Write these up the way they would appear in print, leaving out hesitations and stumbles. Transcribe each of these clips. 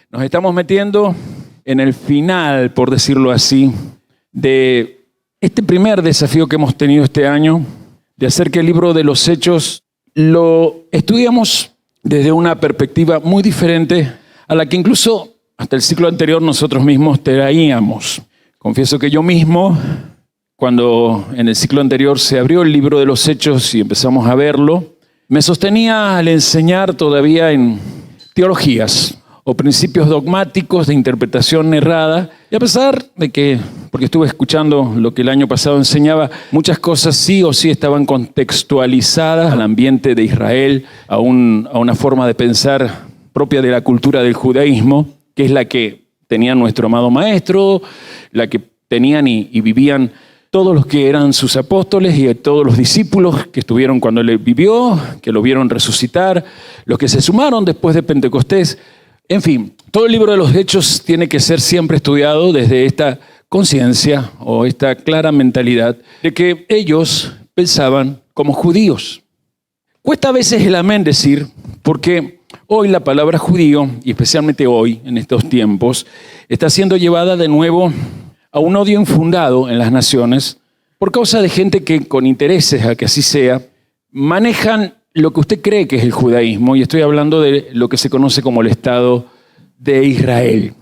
Nos estamos metiendo en el final, por decirlo así, de este primer desafío que hemos tenido este año, de hacer que el libro de los Hechos lo estudiamos desde una perspectiva muy diferente a la que incluso hasta el ciclo anterior nosotros mismos traíamos. Confieso que yo mismo, cuando en el ciclo anterior se abrió el libro de los Hechos y empezamos a verlo, me sostenía al enseñar todavía en teologías o principios dogmáticos de interpretación errada, y a pesar de que, porque estuve escuchando lo que el año pasado enseñaba, muchas cosas sí o sí estaban contextualizadas al ambiente de Israel, a una forma de pensar propia de la cultura del judaísmo, que es la que tenía nuestro amado maestro, la que tenían y vivían todos los que eran sus apóstoles y todos los discípulos que estuvieron cuando él vivió, que lo vieron resucitar, los que se sumaron después de Pentecostés. En fin, todo el libro de los Hechos tiene que ser siempre estudiado desde esta conciencia o esta clara mentalidad de que ellos pensaban como judíos. Cuesta a veces el amén decir, porque hoy la palabra judío, y especialmente hoy, en estos tiempos, está siendo llevada de nuevo a un odio infundado en las naciones por causa de gente que con intereses a que así sea, manejan lo que usted cree que es el judaísmo, y estoy hablando de lo que se conoce como el Estado de Israel.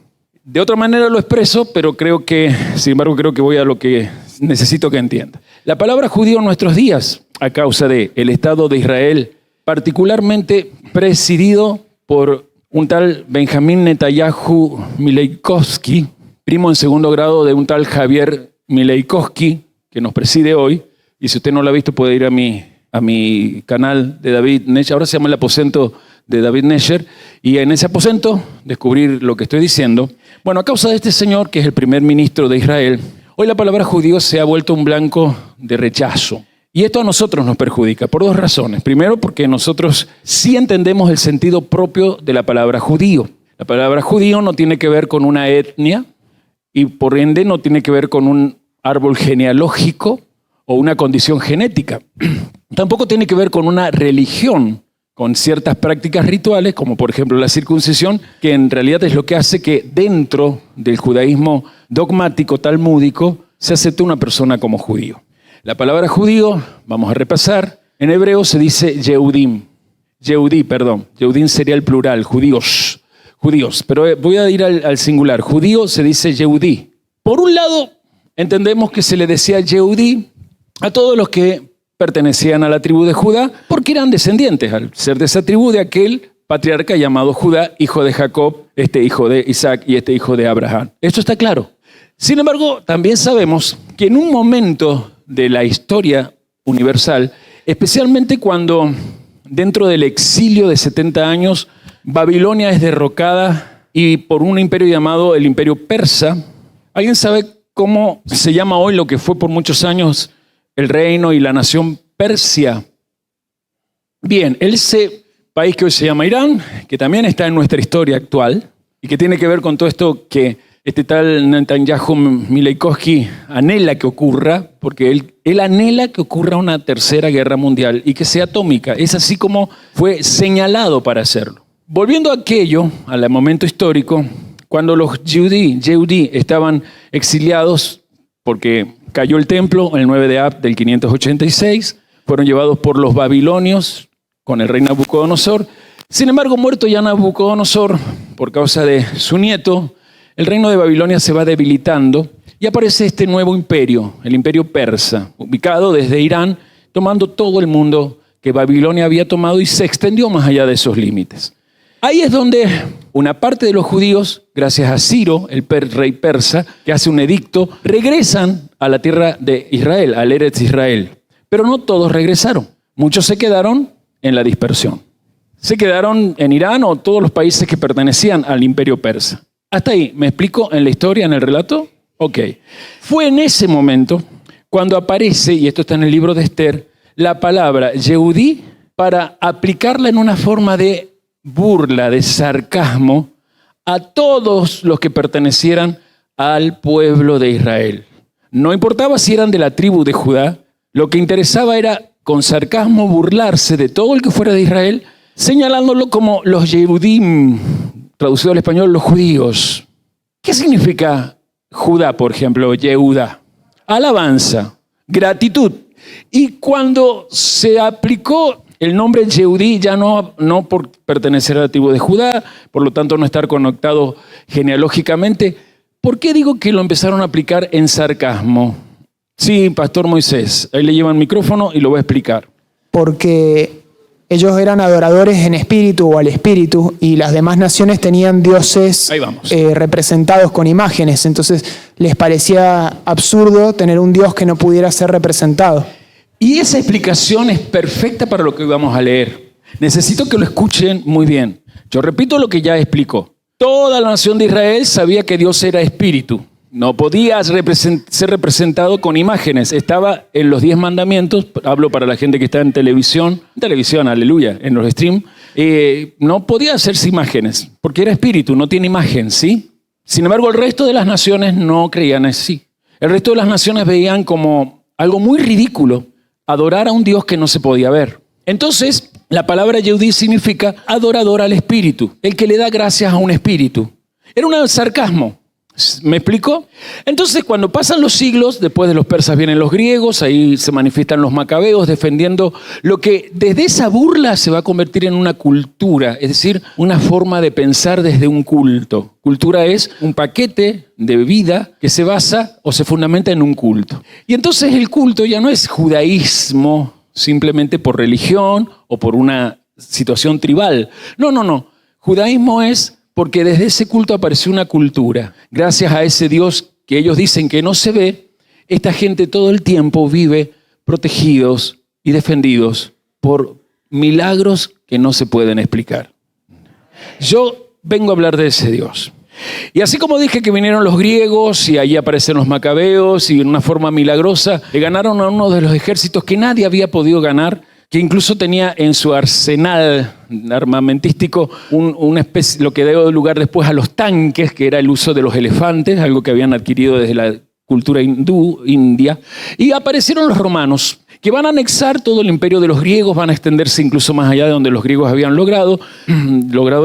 De otra manera lo expreso, pero sin embargo creo que voy a lo que necesito que entienda. La palabra judío en nuestros días, a causa del Estado de Israel, particularmente presidido por un tal Benjamín Netanyahu Mileikovsky, primo en segundo grado de un tal Javier Mileikovsky, que nos preside hoy, y si usted no lo ha visto puede ir a mi canal de David Nesher, ahora se llama El Aposento de David Nesher, y en ese aposento descubrir lo que estoy diciendo. Bueno, a causa de este señor, que es el primer ministro de Israel, hoy la palabra judío se ha vuelto un blanco de rechazo. Y esto a nosotros nos perjudica por dos razones. Primero, porque nosotros sí entendemos el sentido propio de la palabra judío. La palabra judío no tiene que ver con una etnia y por ende no tiene que ver con un árbol genealógico o una condición genética. Tampoco tiene que ver con una religión, con ciertas prácticas rituales, como por ejemplo la circuncisión, que en realidad es lo que hace que dentro del judaísmo dogmático talmúdico se acepte una persona como judío. La palabra judío, vamos a repasar, en hebreo se dice Yehudim. Yehudim sería el plural, judíos, pero voy a ir al singular. Judío se dice Yehudí. Por un lado, entendemos que se le decía Yehudí a todos los que pertenecían a la tribu de Judá, porque eran descendientes, al ser de esa tribu, de aquel patriarca llamado Judá, hijo de Jacob, este hijo de Isaac y este hijo de Abraham. Esto está claro. Sin embargo, también sabemos que en un momento de la historia universal, especialmente cuando dentro del exilio de 70 años, Babilonia es derrocada y por un imperio llamado el Imperio Persa. ¿Alguien sabe cómo se llama hoy lo que fue por muchos años el reino y la nación Persia? Bien, ese país que hoy se llama Irán, que también está en nuestra historia actual y que tiene que ver con todo esto que este tal Netanyahu Mileikovsky anhela que ocurra, porque él anhela que ocurra una tercera guerra mundial y que sea atómica. Es así como fue señalado para hacerlo. Volviendo a aquello, al momento histórico, cuando los Yehudí estaban exiliados porque cayó el templo el 9 de Ab del 586, fueron llevados por los babilonios con el rey Nabucodonosor. Sin embargo, muerto ya Nabucodonosor por causa de su nieto, el reino de Babilonia se va debilitando y aparece este nuevo imperio, el imperio persa, ubicado desde Irán, tomando todo el mundo que Babilonia había tomado y se extendió más allá de esos límites. Ahí es donde una parte de los judíos, gracias a Ciro, el rey persa, que hace un edicto, regresan a la tierra de Israel, al Eretz Israel. Pero no todos regresaron. Muchos se quedaron en la dispersión. Se quedaron en Irán o todos los países que pertenecían al imperio persa. Hasta ahí, ¿me explico en la historia, en el relato? Ok. Fue en ese momento cuando aparece, y esto está en el libro de Esther, la palabra Yehudí para aplicarla en una forma de burla, de sarcasmo a todos los que pertenecieran al pueblo de Israel. No importaba si eran de la tribu de Judá, lo que interesaba era con sarcasmo burlarse de todo el que fuera de Israel, señalándolo como los Yehudim, traducido al español, los judíos. ¿Qué significa Judá, por ejemplo, Yehuda? Alabanza, gratitud. Y cuando se aplicó el nombre Yehudí, ya no por pertenecer a la tribu de Judá, por lo tanto no estar conectado genealógicamente, ¿por qué digo que lo empezaron a aplicar en sarcasmo? Sí, Pastor Moisés, ahí le llevan micrófono y lo voy a explicar. Porque ellos eran adoradores en espíritu o al espíritu y las demás naciones tenían dioses representados con imágenes. Entonces les parecía absurdo tener un Dios que no pudiera ser representado. Y esa explicación es perfecta para lo que hoy vamos a leer. Necesito que lo escuchen muy bien. Yo repito lo que ya explicó. Toda la nación de Israel sabía que Dios era espíritu. No podía ser representado con imágenes. Estaba en los 10 mandamientos. Hablo para la gente que está en televisión, aleluya, en los streams. No podía hacerse imágenes, porque era espíritu, no tiene imagen, ¿sí? Sin embargo, el resto de las naciones no creían así. El resto de las naciones veían como algo muy ridículo adorar a un Dios que no se podía ver. Entonces, la palabra Yehudí significa adorador al espíritu, el que le da gracias a un espíritu. Era un sarcasmo. ¿Me explico? Entonces, cuando pasan los siglos, después de los persas vienen los griegos, ahí se manifiestan los macabeos defendiendo lo que desde esa burla se va a convertir en una cultura, es decir, una forma de pensar desde un culto. Cultura es un paquete de vida que se basa o se fundamenta en un culto. Y entonces el culto ya no es judaísmo simplemente por religión o por una situación tribal. No. Judaísmo es porque desde ese culto apareció una cultura. Gracias a ese Dios que ellos dicen que no se ve, esta gente todo el tiempo vive protegidos y defendidos por milagros que no se pueden explicar. Yo vengo a hablar de ese Dios. Y así como dije que vinieron los griegos y allí aparecen los macabeos y en una forma milagrosa le ganaron a uno de los ejércitos que nadie había podido ganar, que incluso tenía en su arsenal armamentístico una especie, lo que dio lugar después a los tanques, que era el uso de los elefantes, algo que habían adquirido desde la cultura india, y aparecieron los romanos, que van a anexar todo el imperio de los griegos, van a extenderse incluso más allá de donde los griegos habían logrado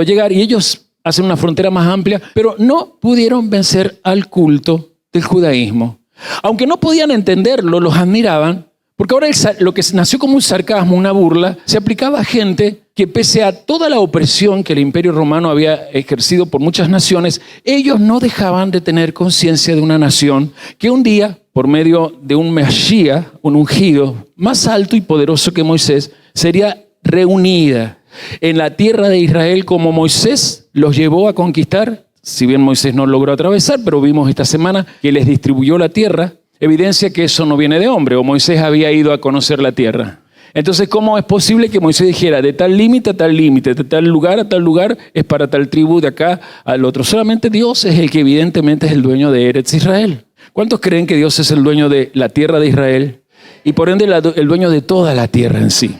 llegar, y ellos hacen una frontera más amplia, pero no pudieron vencer al culto del judaísmo. Aunque no podían entenderlo, los admiraban, porque ahora lo que nació como un sarcasmo, una burla, se aplicaba a gente que pese a toda la opresión que el Imperio Romano había ejercido por muchas naciones, ellos no dejaban de tener conciencia de una nación que un día, por medio de un Mesías, un ungido más alto y poderoso que Moisés, sería reunida en la tierra de Israel como Moisés los llevó a conquistar. Si bien Moisés no logró atravesar, pero vimos esta semana que les distribuyó la tierra. Evidencia que eso no viene de hombre, o Moisés había ido a conocer la tierra. Entonces, ¿cómo es posible que Moisés dijera de tal límite a tal límite, de tal lugar a tal lugar, es para tal tribu, de acá al otro? Solamente Dios es el que evidentemente es el dueño de Eretz Israel. ¿Cuántos creen que Dios es el dueño de la tierra de Israel y por ende el dueño de toda la tierra en sí?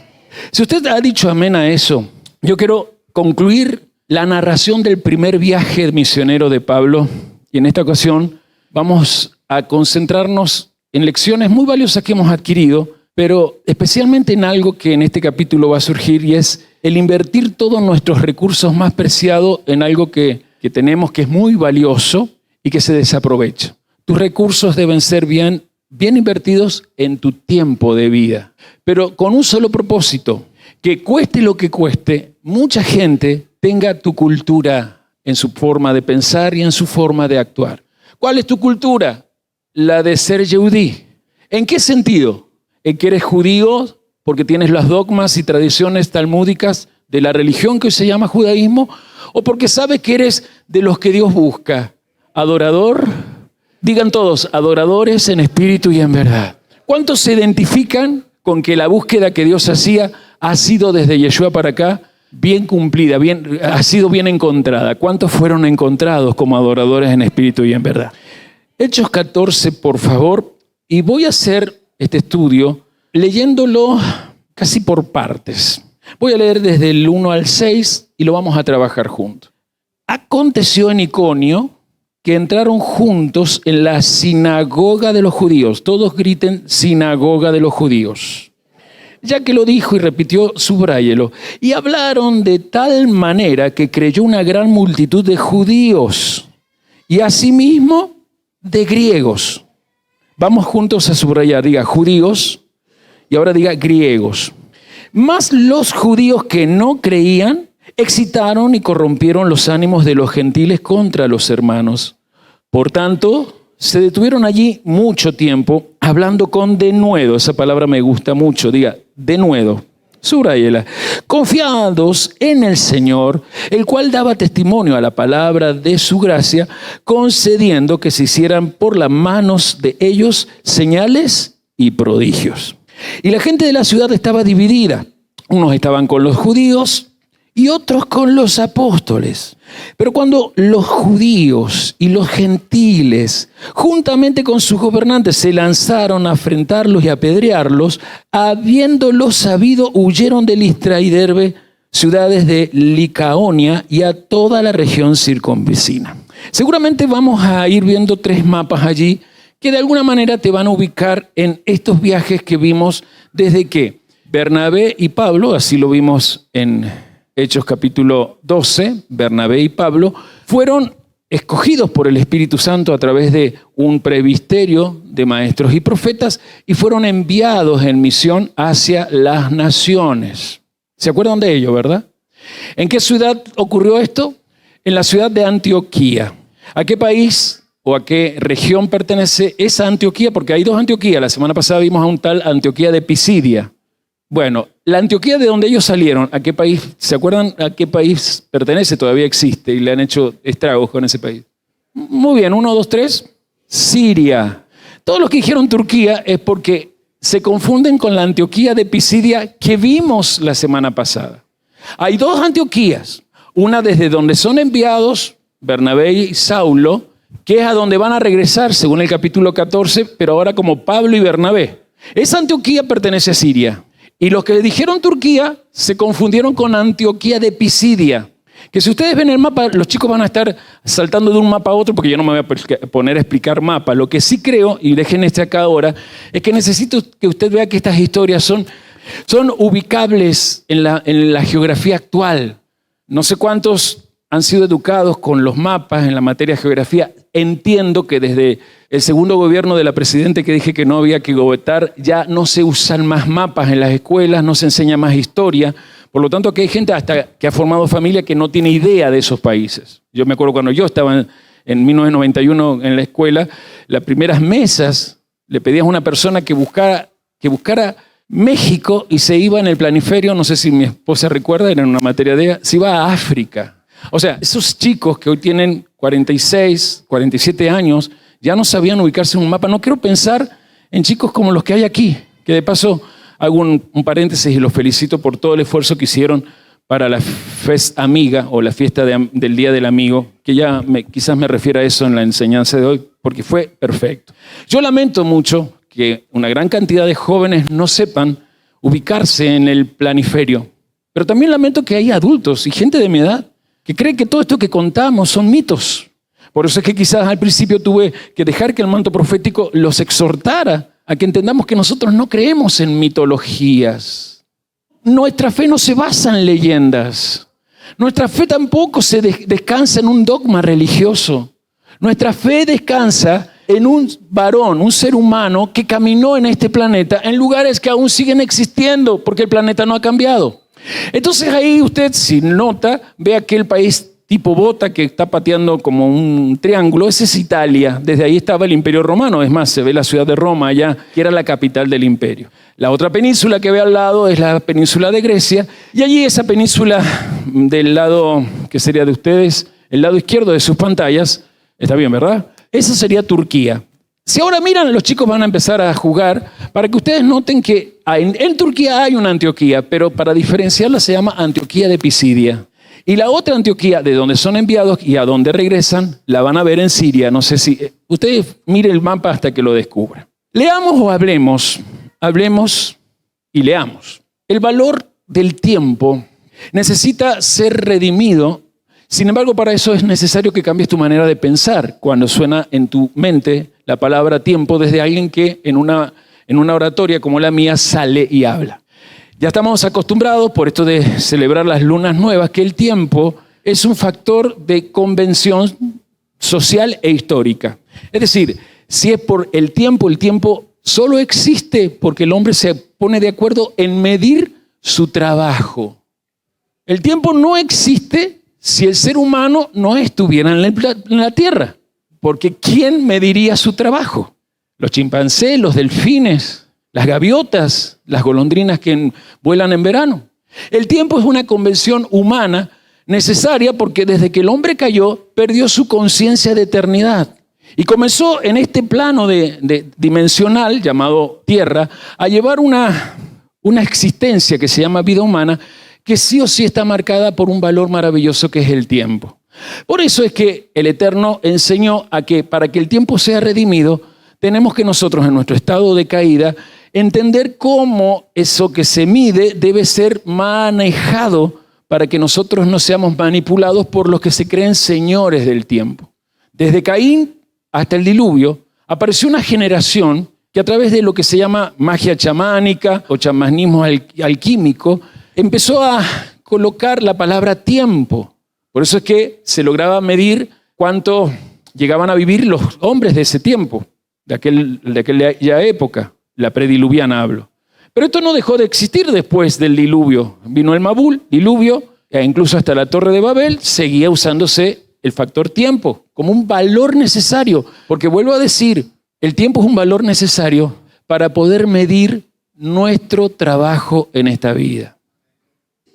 Si usted ha dicho amén a eso, yo quiero concluir la narración del primer viaje misionero de Pablo, y en esta ocasión vamos a concentrarnos en lecciones muy valiosas que hemos adquirido, pero especialmente en algo que en este capítulo va a surgir, y es el invertir todos nuestros recursos más preciados en algo que tenemos que es muy valioso y que se desaprovecha. Tus recursos deben ser bien invertidos en tu tiempo de vida, pero con un solo propósito, que cueste lo que cueste, mucha gente tenga tu cultura en su forma de pensar y en su forma de actuar. ¿Cuál es tu cultura? La de ser Yehudí. ¿En qué sentido? ¿En que eres judío porque tienes las dogmas y tradiciones talmúdicas de la religión que hoy se llama judaísmo? ¿O porque sabes que eres de los que Dios busca? ¿Adorador? Digan todos, adoradores en espíritu y en verdad. ¿Cuántos se identifican con que la búsqueda que Dios hacía ha sido desde Yeshua para acá bien cumplida, ha sido bien encontrada? ¿Cuántos fueron encontrados como adoradores en espíritu y en verdad? Hechos 14, por favor, y voy a hacer este estudio leyéndolo casi por partes. Voy a leer desde el 1 al 6 y lo vamos a trabajar juntos. Aconteció en Iconio que entraron juntos en la sinagoga de los judíos. Todos griten, sinagoga de los judíos. ya que lo dijo y repitió, subráyelo. Y hablaron de tal manera que creyó una gran multitud de judíos y asimismo de griegos. Vamos juntos a subrayar, diga judíos y ahora diga griegos. Mas los judíos que no creían excitaron y corrompieron los ánimos de los gentiles contra los hermanos. Por tanto, se detuvieron allí mucho tiempo hablando con denuedo. Esa palabra me gusta mucho, diga denuedo. Subrayela. Confiados en el Señor, el cual daba testimonio a la palabra de su gracia, concediendo que se hicieran por las manos de ellos señales y prodigios. Y la gente de la ciudad estaba dividida. Unos estaban con los judíos y otros con los apóstoles. Pero cuando los judíos y los gentiles, juntamente con sus gobernantes, se lanzaron a afrentarlos y a apedrearlos, habiéndolo sabido, huyeron de Listra y Derbe, ciudades de Licaonia y a toda la región circunvecina. Seguramente vamos a ir viendo 3 mapas allí que de alguna manera te van a ubicar en estos viajes que vimos desde que Bernabé y Pablo, así lo vimos en Hechos capítulo 12, Bernabé y Pablo fueron escogidos por el Espíritu Santo a través de un presbiterio de maestros y profetas y fueron enviados en misión hacia las naciones. ¿Se acuerdan de ello, verdad? ¿En qué ciudad ocurrió esto? En la ciudad de Antioquía. ¿A qué país o a qué región pertenece esa Antioquía? Porque hay 2 Antioquías. La semana pasada vimos a un tal Antioquía de Pisidia. Bueno, la Antioquía de donde ellos salieron, ¿a qué país? ¿Se acuerdan a qué país pertenece? Todavía existe y le han hecho estragos con ese país. Muy bien, 1, 2, 3. Siria. Todos los que dijeron Turquía es porque se confunden con la Antioquía de Pisidia que vimos la semana pasada. Hay 2 Antioquías. Una desde donde son enviados Bernabé y Saulo, que es a donde van a regresar según el capítulo 14, pero ahora como Pablo y Bernabé. Esa Antioquía pertenece a Siria. Y los que dijeron Turquía se confundieron con Antioquía de Pisidia. Que si ustedes ven el mapa, los chicos van a estar saltando de un mapa a otro porque yo no me voy a poner a explicar mapa. Lo que sí creo, y dejen acá ahora, es que necesito que usted vea que estas historias son ubicables en la geografía actual. No sé cuántos han sido educados con los mapas en la materia de geografía. Entiendo que desde el segundo gobierno de la presidenta que dije que no había que gobernar, ya no se usan más mapas en las escuelas, no se enseña más historia. Por lo tanto, que hay gente hasta que ha formado familia que no tiene idea de esos países. Yo me acuerdo cuando yo estaba en 1991 en la escuela, las primeras mesas le pedías a una persona que buscara México y se iba en el planiferio, no sé si mi esposa recuerda, era una materia de ella, se iba a África. O sea, esos chicos que hoy tienen 46, 47 años, ya no sabían ubicarse en un mapa. No quiero pensar en chicos como los que hay aquí, que de paso hago un paréntesis y los felicito por todo el esfuerzo que hicieron para la Fest Amiga o la fiesta del Día del Amigo, que ya quizás me refiero a eso en la enseñanza de hoy, porque fue perfecto. Yo lamento mucho que una gran cantidad de jóvenes no sepan ubicarse en el planiferio, pero también lamento que hay adultos y gente de mi edad que cree que todo esto que contamos son mitos. Por eso es que quizás al principio tuve que dejar que el manto profético los exhortara a que entendamos que nosotros no creemos en mitologías. Nuestra fe no se basa en leyendas. Nuestra fe tampoco se descansa en un dogma religioso. Nuestra fe descansa en un varón, un ser humano que caminó en este planeta en lugares que aún siguen existiendo porque el planeta no ha cambiado. Entonces ahí usted, si nota, ve aquel país tipo bota que está pateando como un triángulo. Ese es Italia. Desde ahí estaba el Imperio Romano. Es más, se ve la ciudad de Roma allá, que era la capital del imperio. La otra península que ve al lado es la península de Grecia. Y allí esa península del lado que sería de ustedes, el lado izquierdo de sus pantallas, está bien, ¿verdad? Esa sería Turquía. Si ahora miran, los chicos van a empezar a jugar para que ustedes noten que en Turquía hay una Antioquía, pero para diferenciarla se llama Antioquía de Pisidia. Y la otra Antioquía, de donde son enviados y a donde regresan, la van a ver en Siria. No sé si ustedes miren el mapa hasta que lo descubran. Leamos o hablemos y leamos. El valor del tiempo necesita ser redimido. Sin embargo, para eso es necesario que cambies tu manera de pensar cuando suena en tu mente la palabra tiempo desde alguien que en una oratoria como la mía sale y habla. Ya estamos acostumbrados, por esto de celebrar las lunas nuevas, que el tiempo es un factor de convención social e histórica. Es decir, si es por el tiempo solo existe porque el hombre se pone de acuerdo en medir su trabajo. El tiempo no existe si el ser humano no estuviera en la Tierra, porque ¿quién mediría su trabajo? Los chimpancés, los delfines, las gaviotas, las golondrinas que vuelan en verano. El tiempo es una convención humana necesaria porque desde que el hombre cayó, perdió su conciencia de eternidad. Y comenzó en este plano dimensional, llamado Tierra, a llevar una existencia que se llama vida humana, que sí o sí está marcada por un valor maravilloso que es el tiempo. Por eso es que el Eterno enseñó a que para que el tiempo sea redimido, tenemos que nosotros en nuestro estado de caída entender cómo eso que se mide debe ser manejado para que nosotros no seamos manipulados por los que se creen señores del tiempo. Desde Caín hasta el diluvio apareció una generación que a través de lo que se llama magia chamánica o chamanismo alquímico empezó a colocar la palabra tiempo. Por eso es que se lograba medir cuánto llegaban a vivir los hombres de ese tiempo, de aquella época, la prediluviana hablo. Pero esto no dejó de existir después del diluvio. Vino el Mabul, diluvio, e incluso hasta la Torre de Babel seguía usándose el factor tiempo como un valor necesario. Porque vuelvo a decir, el tiempo es un valor necesario para poder medir nuestro trabajo en esta vida.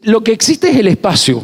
Lo que existe es el espacio.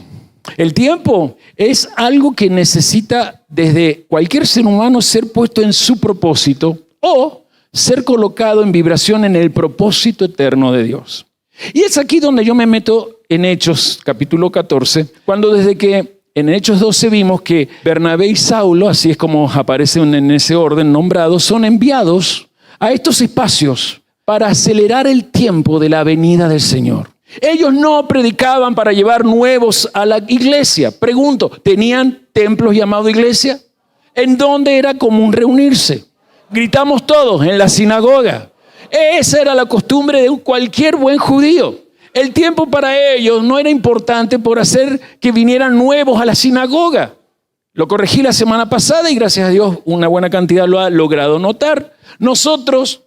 El tiempo es algo que necesita desde cualquier ser humano ser puesto en su propósito o ser colocado en vibración en el propósito eterno de Dios. Y es aquí donde yo me meto en Hechos, capítulo 14, cuando desde que en Hechos 12 vimos que Bernabé y Saulo, así es como aparecen en ese orden nombrados, son enviados a estos espacios para acelerar el tiempo de la venida del Señor. Ellos no predicaban para llevar nuevos a la iglesia. Pregunto, ¿tenían templos llamados iglesia? ¿En dónde era común reunirse? Gritamos todos, en la sinagoga. Esa era la costumbre de cualquier buen judío. El tiempo para ellos no era importante por hacer que vinieran nuevos a la sinagoga. Lo corregí la semana pasada y gracias a Dios una buena cantidad lo ha logrado notar. Nosotros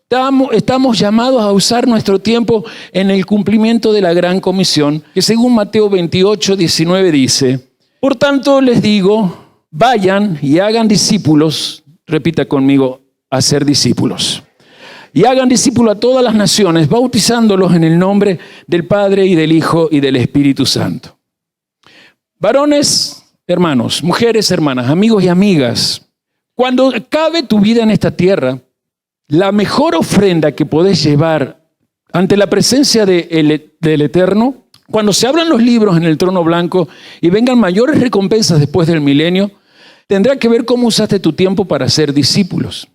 estamos llamados a usar nuestro tiempo en el cumplimiento de la gran comisión, que según Mateo 28, 19 dice: por tanto les digo, vayan y hagan discípulos, repita conmigo, hacer discípulos. Y hagan discípulos a todas las naciones, bautizándolos en el nombre del Padre y del Hijo y del Espíritu Santo. Varones, hermanos, mujeres, hermanas, amigos y amigas, cuando acabe tu vida en esta tierra, la mejor ofrenda que podés llevar ante la presencia del Eterno, cuando se abran los libros en el trono blanco y vengan mayores recompensas después del milenio, tendrá que ver cómo usaste tu tiempo para ser discípulos.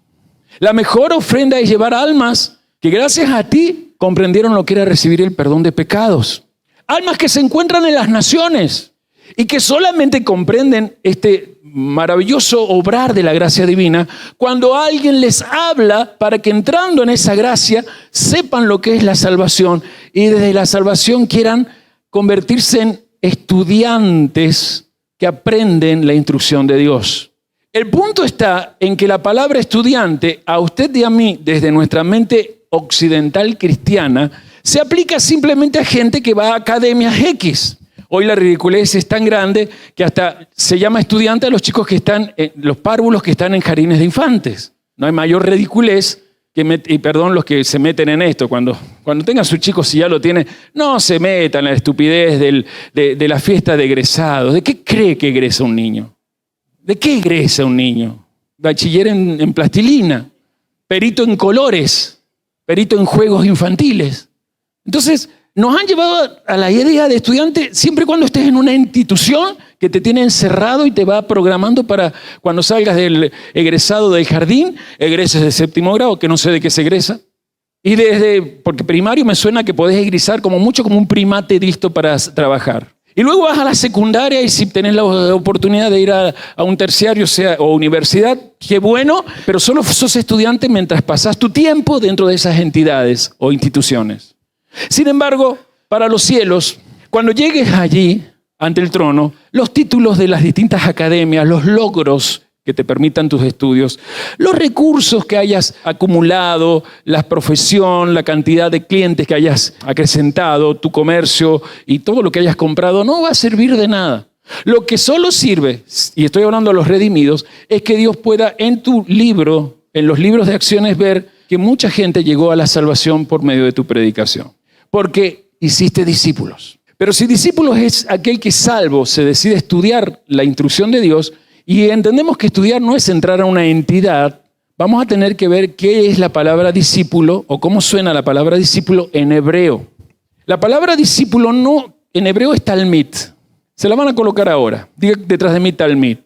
La mejor ofrenda es llevar almas que gracias a ti comprendieron lo que era recibir el perdón de pecados. Almas que se encuentran en las naciones y que solamente comprenden este maravilloso obrar de la gracia divina cuando alguien les habla para que entrando en esa gracia sepan lo que es la salvación y desde la salvación quieran convertirse en estudiantes que aprenden la instrucción de Dios. El punto está en que la palabra estudiante, a usted y a mí, desde nuestra mente occidental cristiana, se aplica simplemente a gente que va a academias X. Hoy la ridiculez es tan grande que hasta se llama estudiante a los chicos que están, los párvulos que están en jardines de infantes. No hay mayor ridiculez y perdón los que se meten en esto. Cuando tengan sus chicos, si ya lo tienen, no se metan en la estupidez de la fiesta de egresados. ¿De qué cree que egresa un niño? ¿De qué egresa un niño? Bachiller en plastilina, perito en colores, perito en juegos infantiles. Entonces, nos han llevado a la idea de estudiante siempre cuando estés en una institución que te tiene encerrado y te va programando para cuando salgas del egresado del jardín, egreses de 7º grado, que no sé de qué se egresa. Y porque primario me suena que podés egresar como mucho como un primate listo para trabajar. Y luego vas a la secundaria y si tenés la oportunidad de ir a un terciario o universidad, qué bueno, pero solo sos estudiante mientras pasás tu tiempo dentro de esas entidades o instituciones. Sin embargo, para los cielos. Cuando llegues allí, ante el trono, los títulos de las distintas academias, los logros que te permitan tus estudios, los recursos que hayas acumulado, la profesión, la cantidad de clientes que hayas acrecentado, tu comercio y todo lo que hayas comprado, no va a servir de nada. Lo que solo sirve, y estoy hablando de los redimidos, es que Dios pueda en tu libro, en los libros de acciones, ver que mucha gente llegó a la salvación por medio de tu predicación. Porque hiciste discípulos. Pero si discípulos es aquel que salvo se decide estudiar la instrucción de Dios, y entendemos que estudiar no es entrar a una entidad, vamos a tener que ver qué es la palabra discípulo o cómo suena la palabra discípulo en hebreo. La palabra discípulo no, en hebreo es talmid. Se la van a colocar ahora. Diga detrás de mí talmid.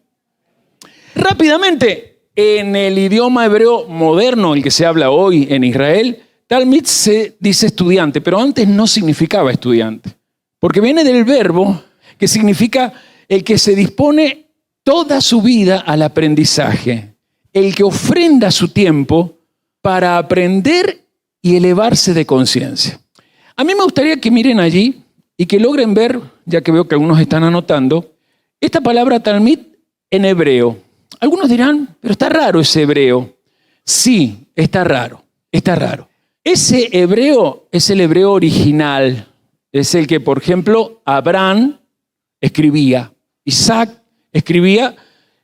Rápidamente, en el idioma hebreo moderno, el que se habla hoy en Israel, talmid se dice estudiante, pero antes no significaba estudiante. Porque viene del verbo que significa el que se dispone toda su vida al aprendizaje, el que ofrenda su tiempo para aprender y elevarse de conciencia. A mí me gustaría que miren allí y que logren ver, ya que veo que algunos están anotando, esta palabra talmid en hebreo. Algunos dirán, pero está raro ese hebreo. Sí, está raro, está raro. Ese hebreo es el hebreo original, es el que, por ejemplo, Abraham escribía, Isaac escribía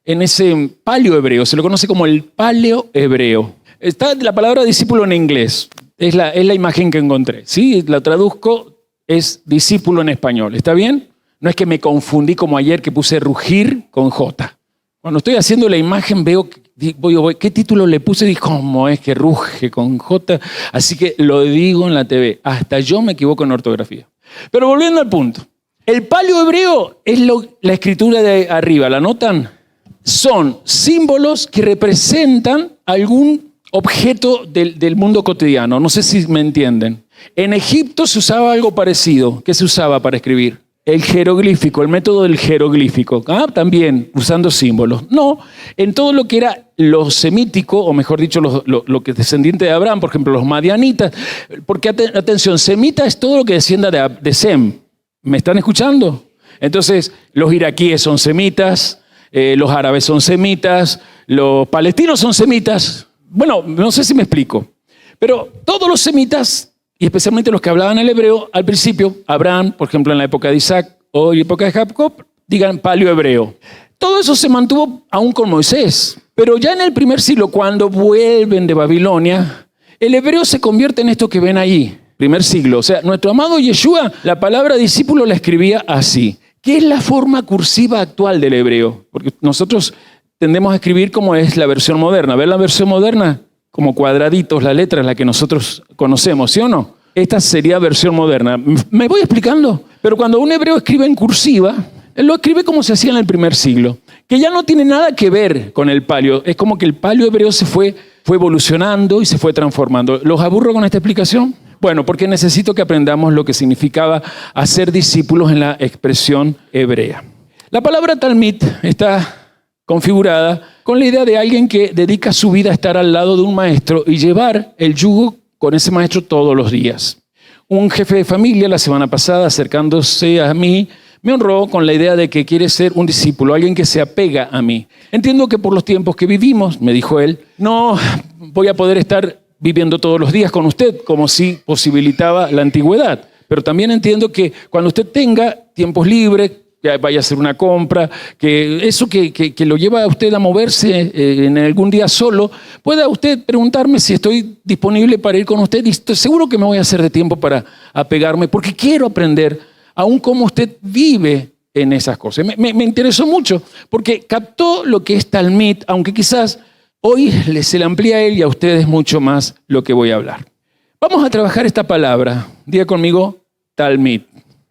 en ese paleo hebreo, se lo conoce como el paleo hebreo. Está la palabra discípulo en inglés, es la imagen que encontré. ¿Sí? La traduzco, es discípulo en español. ¿Está bien? No es que me confundí como ayer que puse rugir con J. Cuando estoy haciendo la imagen veo, ¿qué título le puse? Digo, ¿cómo es que ruge con J? Así que lo digo en la TV. Hasta yo me equivoco en ortografía. Pero volviendo al punto. El paleo hebreo es la escritura de arriba, ¿la notan? Son símbolos que representan algún objeto del mundo cotidiano. No sé si me entienden. En Egipto se usaba algo parecido. ¿Qué se usaba para escribir? El jeroglífico, el método del jeroglífico. También usando símbolos. No, en todo lo que era lo semítico, o mejor dicho, lo que es descendiente de Abraham, por ejemplo, los madianitas. Porque, atención, semita es todo lo que descienda de Sem. ¿Me están escuchando? Entonces, los iraquíes son semitas, los árabes son semitas, los palestinos son semitas. Bueno, no sé si me explico. Pero todos los semitas, y especialmente los que hablaban el hebreo, al principio, Abraham, por ejemplo, en la época de Isaac o en la época de Jacob, digan paleo hebreo. Todo eso se mantuvo aún con Moisés. Pero ya en el primer siglo, cuando vuelven de Babilonia, el hebreo se convierte en esto que ven ahí. Primer siglo. O sea, nuestro amado Yeshua, la palabra discípulo la escribía así, que es la forma cursiva actual del hebreo. Porque nosotros tendemos a escribir como es la versión moderna. ¿Ven la versión moderna? Como cuadraditos, la letra es la que nosotros conocemos, ¿sí o no? Esta sería versión moderna. ¿Me voy explicando? Pero cuando un hebreo escribe en cursiva, él lo escribe como se hacía en el primer siglo, que ya no tiene nada que ver con el paleo. Es como que el paleo hebreo se fue evolucionando y se fue transformando. ¿Los aburro con esta explicación? Bueno, porque necesito que aprendamos lo que significaba hacer discípulos en la expresión hebrea. La palabra talmid está configurada con la idea de alguien que dedica su vida a estar al lado de un maestro y llevar el yugo con ese maestro todos los días. Un jefe de familia la semana pasada, acercándose a mí, me honró con la idea de que quiere ser un discípulo, alguien que se apega a mí. Entiendo que por los tiempos que vivimos, me dijo él, no voy a poder estar viviendo todos los días con usted, como si posibilitaba la antigüedad. Pero también entiendo que cuando usted tenga tiempos libres, que vaya a hacer una compra, que eso que lo lleva a usted a moverse en algún día solo, pueda usted preguntarme si estoy disponible para ir con usted y estoy seguro que me voy a hacer de tiempo para apegarme, porque quiero aprender aún cómo usted vive en esas cosas. Me interesó mucho, porque captó lo que es talmid, aunque quizás hoy se le amplía a él y a ustedes mucho más lo que voy a hablar. Vamos a trabajar esta palabra. Diga conmigo, talmid.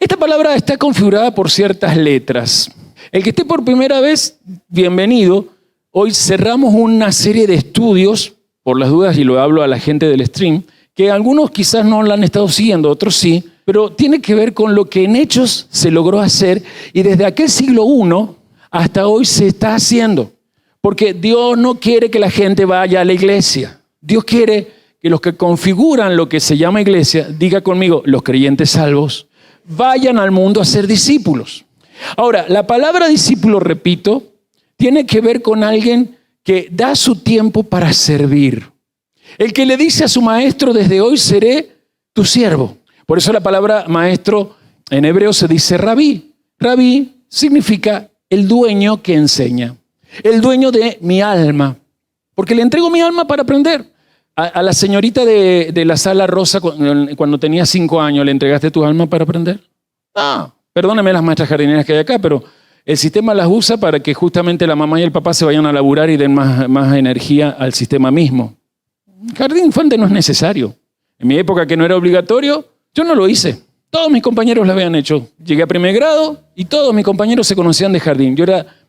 Esta palabra está configurada por ciertas letras. El que esté por primera vez, bienvenido. Hoy cerramos una serie de estudios, por las dudas, y lo hablo a la gente del stream, que algunos quizás no la han estado siguiendo, otros sí, pero tiene que ver con lo que en Hechos se logró hacer y desde aquel siglo I hasta hoy se está haciendo. Porque Dios no quiere que la gente vaya a la iglesia. Dios quiere que los que configuran lo que se llama iglesia, diga conmigo, los creyentes salvos, vayan al mundo a ser discípulos. Ahora, la palabra discípulo, repito, tiene que ver con alguien que da su tiempo para servir. El que le dice a su maestro, desde hoy seré tu siervo. Por eso la palabra maestro en hebreo se dice rabí. Rabí significa el dueño que enseña, el dueño de mi alma, porque le entrego mi alma para aprender. A la señorita de la sala rosa, cuando tenía 5 años, ¿le entregaste tu alma para aprender? No, perdónenme las maestras jardineras que hay acá, pero el sistema las usa para que justamente la mamá y el papá se vayan a laburar y den más energía al sistema mismo. Jardín infante no es necesario. En mi época, que no era obligatorio, yo no lo hice. Todos mis compañeros lo habían hecho. Llegué a primer grado y todos mis compañeros se conocían de jardín.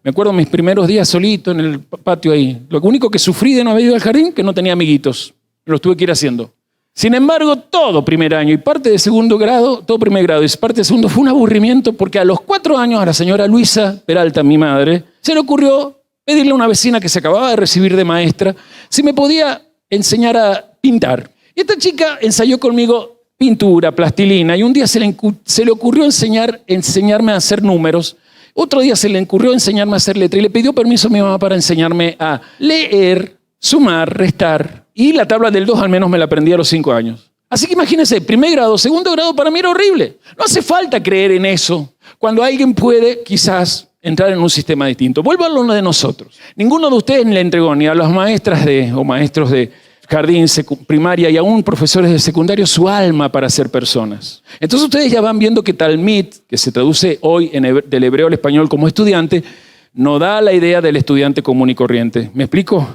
Me acuerdo mis primeros días solito en el patio ahí. Lo único que sufrí de no haber ido al jardín, que no tenía amiguitos. Los tuve que ir haciendo. Sin embargo, todo primer año y parte de segundo grado, todo primer grado y parte de segundo fue un aburrimiento, porque a los 4 años a la señora Luisa Peralta, mi madre, se le ocurrió pedirle a una vecina que se acababa de recibir de maestra si me podía enseñar a pintar. Y esta chica ensayó conmigo pintura, plastilina, y un día se le ocurrió enseñarme a hacer números. Otro día se le ocurrió enseñarme a hacer letra y le pidió permiso a mi mamá para enseñarme a leer, sumar, restar, y la tabla del 2 al menos me la aprendí a los 5 años. Así que imagínense, primer grado, segundo grado para mí era horrible. No hace falta creer en eso cuando alguien puede quizás entrar en un sistema distinto. Vuelvo a lo de nosotros. Ninguno de ustedes le entregó ni a las maestras o maestros de jardín, primaria y aún profesores de secundario su alma para ser personas. Entonces ustedes ya van viendo que Talmid, que se traduce hoy del hebreo al español como estudiante, no da la idea del estudiante común y corriente. ¿Me explico?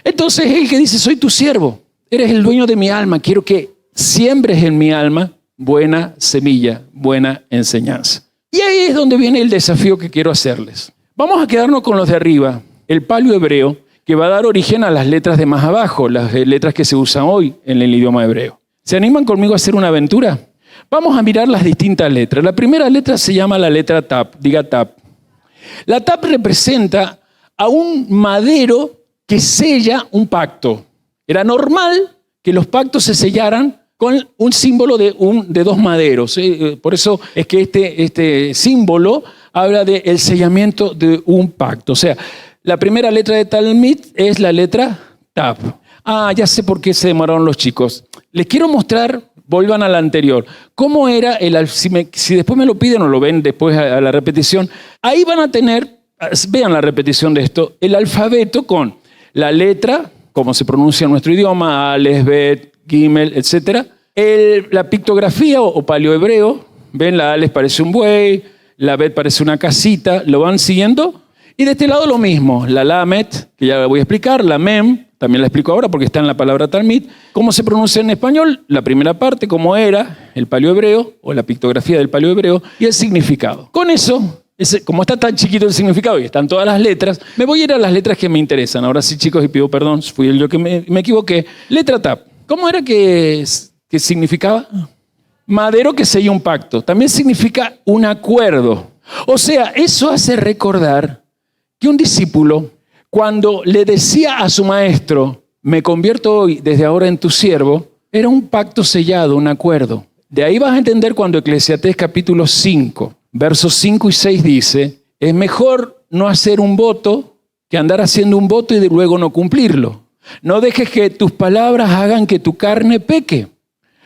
Entonces el que dice, soy tu siervo, eres el dueño de mi alma, quiero que siembres en mi alma buena semilla, buena enseñanza. Y ahí es donde viene el desafío que quiero hacerles. Vamos a quedarnos con los de arriba, el palio hebreo, que va a dar origen a las letras de más abajo, las letras que se usan hoy en el idioma hebreo. ¿Se animan conmigo a hacer una aventura? Vamos a mirar las distintas letras. La primera letra se llama la letra Tap, diga Tap. La Tap representa a un madero que sella un pacto. Era normal que los pactos se sellaran con un símbolo de 2 maderos. Por eso es que este símbolo habla del sellamiento de un pacto. O sea, la primera letra de Talmid es la letra Tap. Ya sé por qué se demoraron los chicos. Les quiero mostrar, vuelvan a la anterior, cómo era si después me lo piden o lo ven después a la repetición, ahí van a tener, vean la repetición de esto, el alfabeto con la letra, como se pronuncia en nuestro idioma, Aleph, Bet, Gimel, etc. La pictografía o paleohebreo, ven, la Aleph parece un buey, la Bet parece una casita, ¿lo van siguiendo? Y de este lado lo mismo, la Lamet, que ya la voy a explicar, la Mem, también la explico ahora porque está en la palabra Talmid. ¿Cómo se pronuncia en español? La primera parte, cómo era el paleohebreo o la pictografía del paleohebreo y el significado. Con eso, como está tan chiquito el significado y están todas las letras, me voy a ir a las letras que me interesan. Ahora sí, chicos, y pido perdón, fui yo que me equivoqué. Letra Tap. ¿Cómo era que significaba? Madero que sella un pacto. También significa un acuerdo. O sea, eso hace recordar que un discípulo, cuando le decía a su maestro, me convierto hoy desde ahora en tu siervo, era un pacto sellado, un acuerdo. De ahí vas a entender cuando Eclesiastés capítulo 5, versos 5 y 6 dice, es mejor no hacer un voto que andar haciendo un voto y luego no cumplirlo. No dejes que tus palabras hagan que tu carne peque.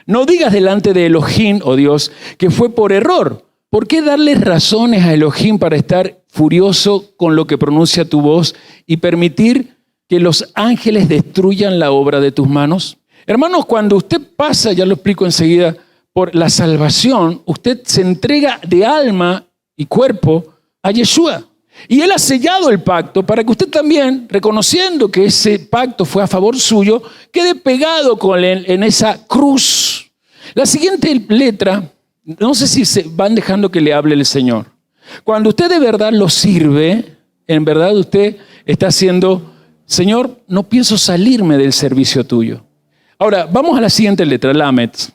No digas delante de Elohim, oh Dios, que fue por error. ¿Por qué darles razones a Elohim para estar furioso con lo que pronuncia tu voz y permitir que los ángeles destruyan la obra de tus manos? Hermanos, cuando usted pasa, ya lo explico enseguida, por la salvación, usted se entrega de alma y cuerpo a Yeshua. Y Él ha sellado el pacto para que usted también, reconociendo que ese pacto fue a favor suyo, quede pegado con Él en esa cruz. La siguiente letra, no sé si se van dejando que le hable el Señor. Cuando usted de verdad lo sirve, en verdad usted está haciendo, Señor, no pienso salirme del servicio tuyo. Ahora, vamos a la siguiente letra, Lamet.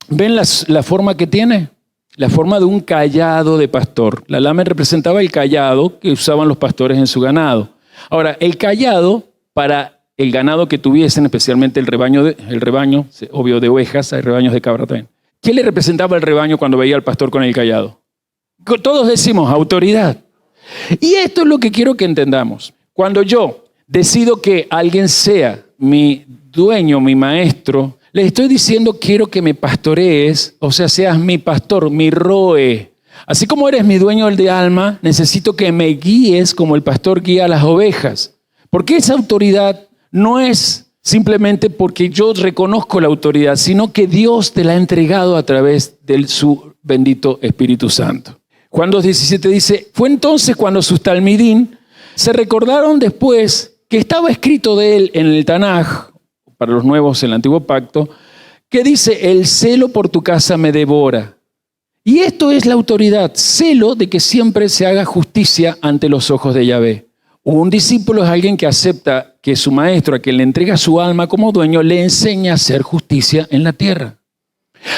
¿Ven la forma que tiene? La forma de un cayado de pastor. La Lamet representaba el cayado que usaban los pastores en su ganado. Ahora, el cayado, para el ganado que tuviesen, especialmente el rebaño, obvio de ovejas, hay rebaños de cabra también. ¿Qué le representaba el rebaño cuando veía al pastor con el cayado? Todos decimos autoridad. Y esto es lo que quiero que entendamos. Cuando yo decido que alguien sea mi dueño, mi maestro, le estoy diciendo quiero que me pastorees, o sea, seas mi pastor, mi roe. Así como eres mi dueño de alma, necesito que me guíes como el pastor guía a las ovejas. Porque esa autoridad no es simplemente porque yo reconozco la autoridad, sino que Dios te la ha entregado a través de su bendito Espíritu Santo. Juan 2:17 dice, fue entonces cuando sus talmidín se recordaron después que estaba escrito de él en el Tanaj, para los nuevos en el Antiguo Pacto, que dice, el celo por tu casa me devora. Y esto es la autoridad, celo de que siempre se haga justicia ante los ojos de Yahvé. Un discípulo es alguien que acepta que su maestro, a quien le entrega su alma como dueño, le enseña a hacer justicia en la tierra.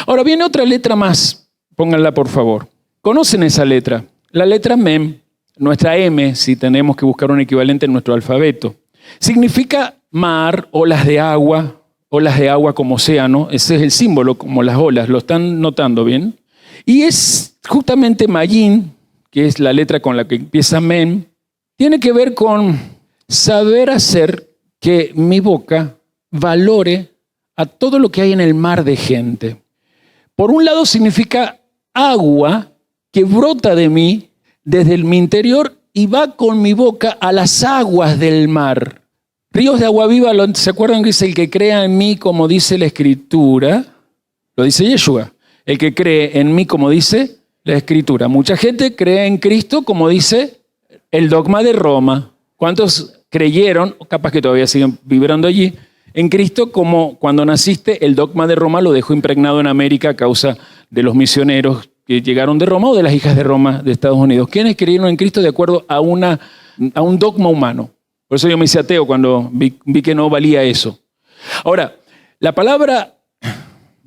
Ahora viene otra letra más, pónganla por favor. ¿Conocen esa letra? La letra Mem, nuestra M, si tenemos que buscar un equivalente en nuestro alfabeto, significa mar, olas de agua como océano. Ese es el símbolo, como las olas, ¿lo están notando bien? Y es justamente Mayín, que es la letra con la que empieza Mem, tiene que ver con saber hacer que mi boca valore a todo lo que hay en el mar de gente. Por un lado significa agua que brota de mí desde mi interior y va con mi boca a las aguas del mar. Ríos de agua viva, ¿se acuerdan que dice el que crea en mí como dice la Escritura? Lo dice Yeshua. El que cree en mí como dice la Escritura. Mucha gente cree en Cristo como dice el dogma de Roma. ¿Cuántos creyeron, capaz que todavía siguen vibrando allí, en Cristo como cuando naciste el dogma de Roma lo dejó impregnado en América a causa de los misioneros que llegaron de Roma o de las hijas de Roma de Estados Unidos? ¿Quiénes creyeron en Cristo de acuerdo a un dogma humano? Por eso yo me hice ateo cuando vi que no valía eso. Ahora, la palabra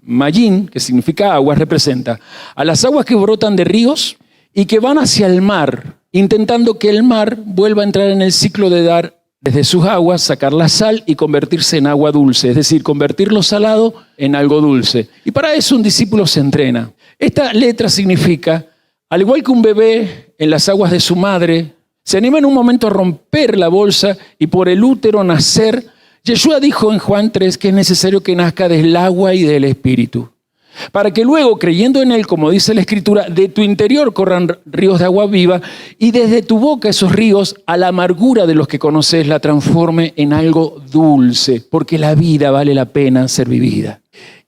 Mayín, que significa aguas, representa a las aguas que brotan de ríos y que van hacia el mar, intentando que el mar vuelva a entrar en el ciclo de dar desde sus aguas, sacar la sal y convertirse en agua dulce, es decir, convertir lo salado en algo dulce. Y para eso un discípulo se entrena. Esta letra significa, al igual que un bebé en las aguas de su madre, se anima en un momento a romper la bolsa y por el útero nacer. Yeshua dijo en Juan 3 que es necesario que nazca del agua y del Espíritu, para que luego, creyendo en Él, como dice la Escritura, de tu interior corran ríos de agua viva y desde tu boca esos ríos a la amargura de los que conoces la transforme en algo dulce, porque la vida vale la pena ser vivida.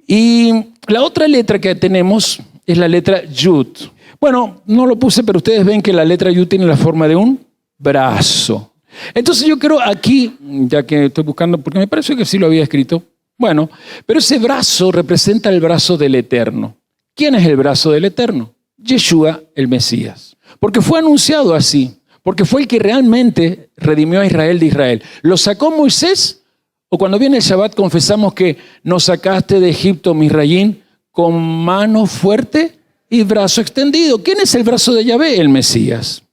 Y la otra letra que tenemos es la letra Yud. Bueno, no lo puse, pero ustedes ven que la letra Yud tiene la forma de un brazo. Entonces yo creo aquí, ya que estoy buscando, porque me parece que sí lo había escrito, bueno, pero ese brazo representa el brazo del Eterno. ¿Quién es el brazo del Eterno? Yeshua, el Mesías. Porque fue anunciado así, porque fue el que realmente redimió a Israel de Israel. ¿Lo sacó Moisés? ¿O cuando viene el Shabbat confesamos que nos sacaste de Egipto, Misrayín, con mano fuerte y brazo extendido? ¿Quién es el brazo de Yahvé? El Mesías.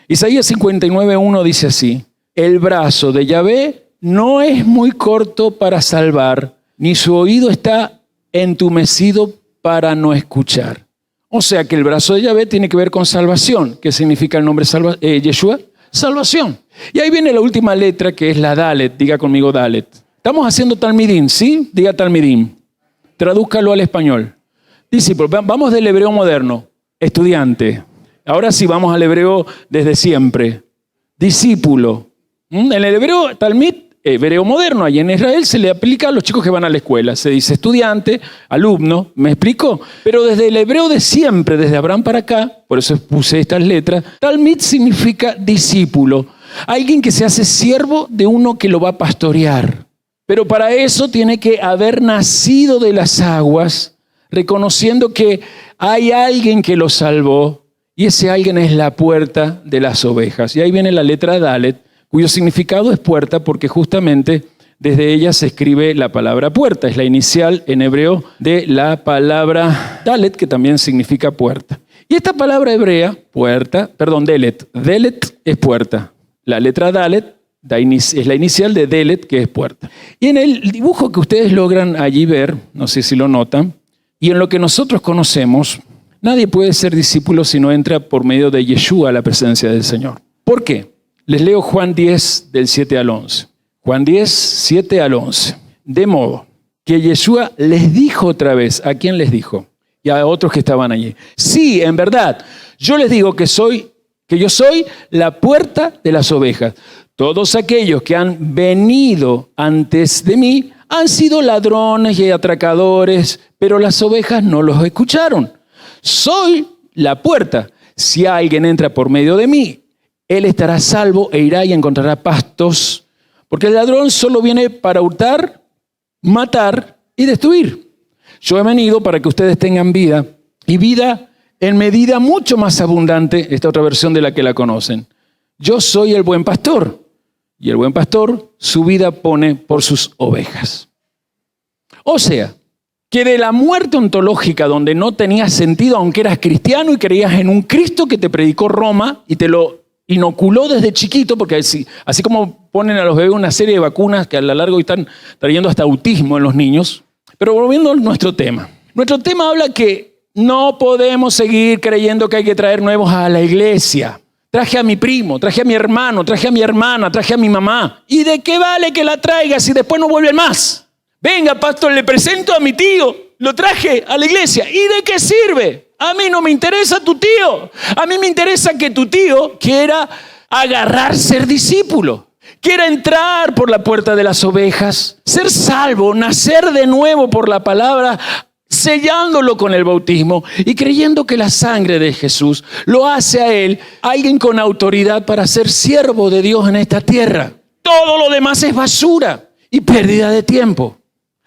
Isaías 59:1 dice así, el brazo de Yahvé no es muy corto para salvar, ni su oído está entumecido para no escuchar. O sea que el brazo de Yahvé tiene que ver con salvación. ¿Qué significa el nombre Yeshua? Salvación. Y ahí viene la última letra que es la Dalet. Diga conmigo Dalet. Estamos haciendo Talmidim, ¿sí? Diga Talmidim. Tradúzcalo al español. Discípulo, vamos del hebreo moderno. Estudiante. Ahora sí vamos al hebreo desde siempre. Discípulo. En el hebreo Talmid, hebreo moderno, allí en Israel se le aplica a los chicos que van a la escuela. Se dice estudiante, alumno, ¿me explico? Pero desde el hebreo de siempre, desde Abraham para acá, por eso puse estas letras, Talmid significa discípulo. Alguien que se hace siervo de uno que lo va a pastorear. Pero para eso tiene que haber nacido de las aguas, reconociendo que hay alguien que lo salvó y ese alguien es la puerta de las ovejas. Y ahí viene la letra Dalet, cuyo significado es puerta porque justamente desde ella se escribe la palabra puerta. Es la inicial en hebreo de la palabra Dalet, que también significa puerta. Y esta palabra hebrea, puerta, Delet. Delet es puerta. La letra Dalet es la inicial de Delet, que es puerta. Y en el dibujo que ustedes logran allí ver, no sé si lo notan, y en lo que nosotros conocemos, nadie puede ser discípulo si no entra por medio de Yeshua a la presencia del Señor. ¿Por qué? Les leo Juan 10, del 7 al 11. Juan 10, 7 al 11. De modo que Yeshua les dijo otra vez, ¿a quién les dijo? Y a otros que estaban allí. Sí, en verdad, yo les digo que yo soy la puerta de las ovejas. Todos aquellos que han venido antes de mí han sido ladrones y atracadores, pero las ovejas no los escucharon. Soy la puerta. Si alguien entra por medio de mí, él estará salvo e irá y encontrará pastos, porque el ladrón solo viene para hurtar, matar y destruir. Yo he venido para que ustedes tengan vida, y vida en medida mucho más abundante, esta otra versión de la que la conocen. Yo soy el buen pastor, y el buen pastor su vida pone por sus ovejas. O sea, que de la muerte ontológica donde no tenías sentido, aunque eras cristiano y creías en un Cristo que te predicó Roma y te lo inoculó desde chiquito, porque así como ponen a los bebés una serie de vacunas que a lo largo están trayendo hasta autismo en los niños. Pero volviendo a nuestro tema. Nuestro tema habla que no podemos seguir creyendo que hay que traer nuevos a la iglesia. Traje a mi primo, traje a mi hermano, traje a mi hermana, traje a mi mamá. ¿Y de qué vale que la traigas si después no vuelven más? Venga, pastor, le presento a mi tío. Lo traje a la iglesia. ¿Y de qué sirve? A mí no me interesa tu tío. A mí me interesa que tu tío quiera agarrar ser discípulo. Quiera entrar por la puerta de las ovejas, ser salvo, nacer de nuevo por la palabra, sellándolo con el bautismo y creyendo que la sangre de Jesús lo hace a él, alguien con autoridad para ser siervo de Dios en esta tierra. Todo lo demás es basura y pérdida de tiempo.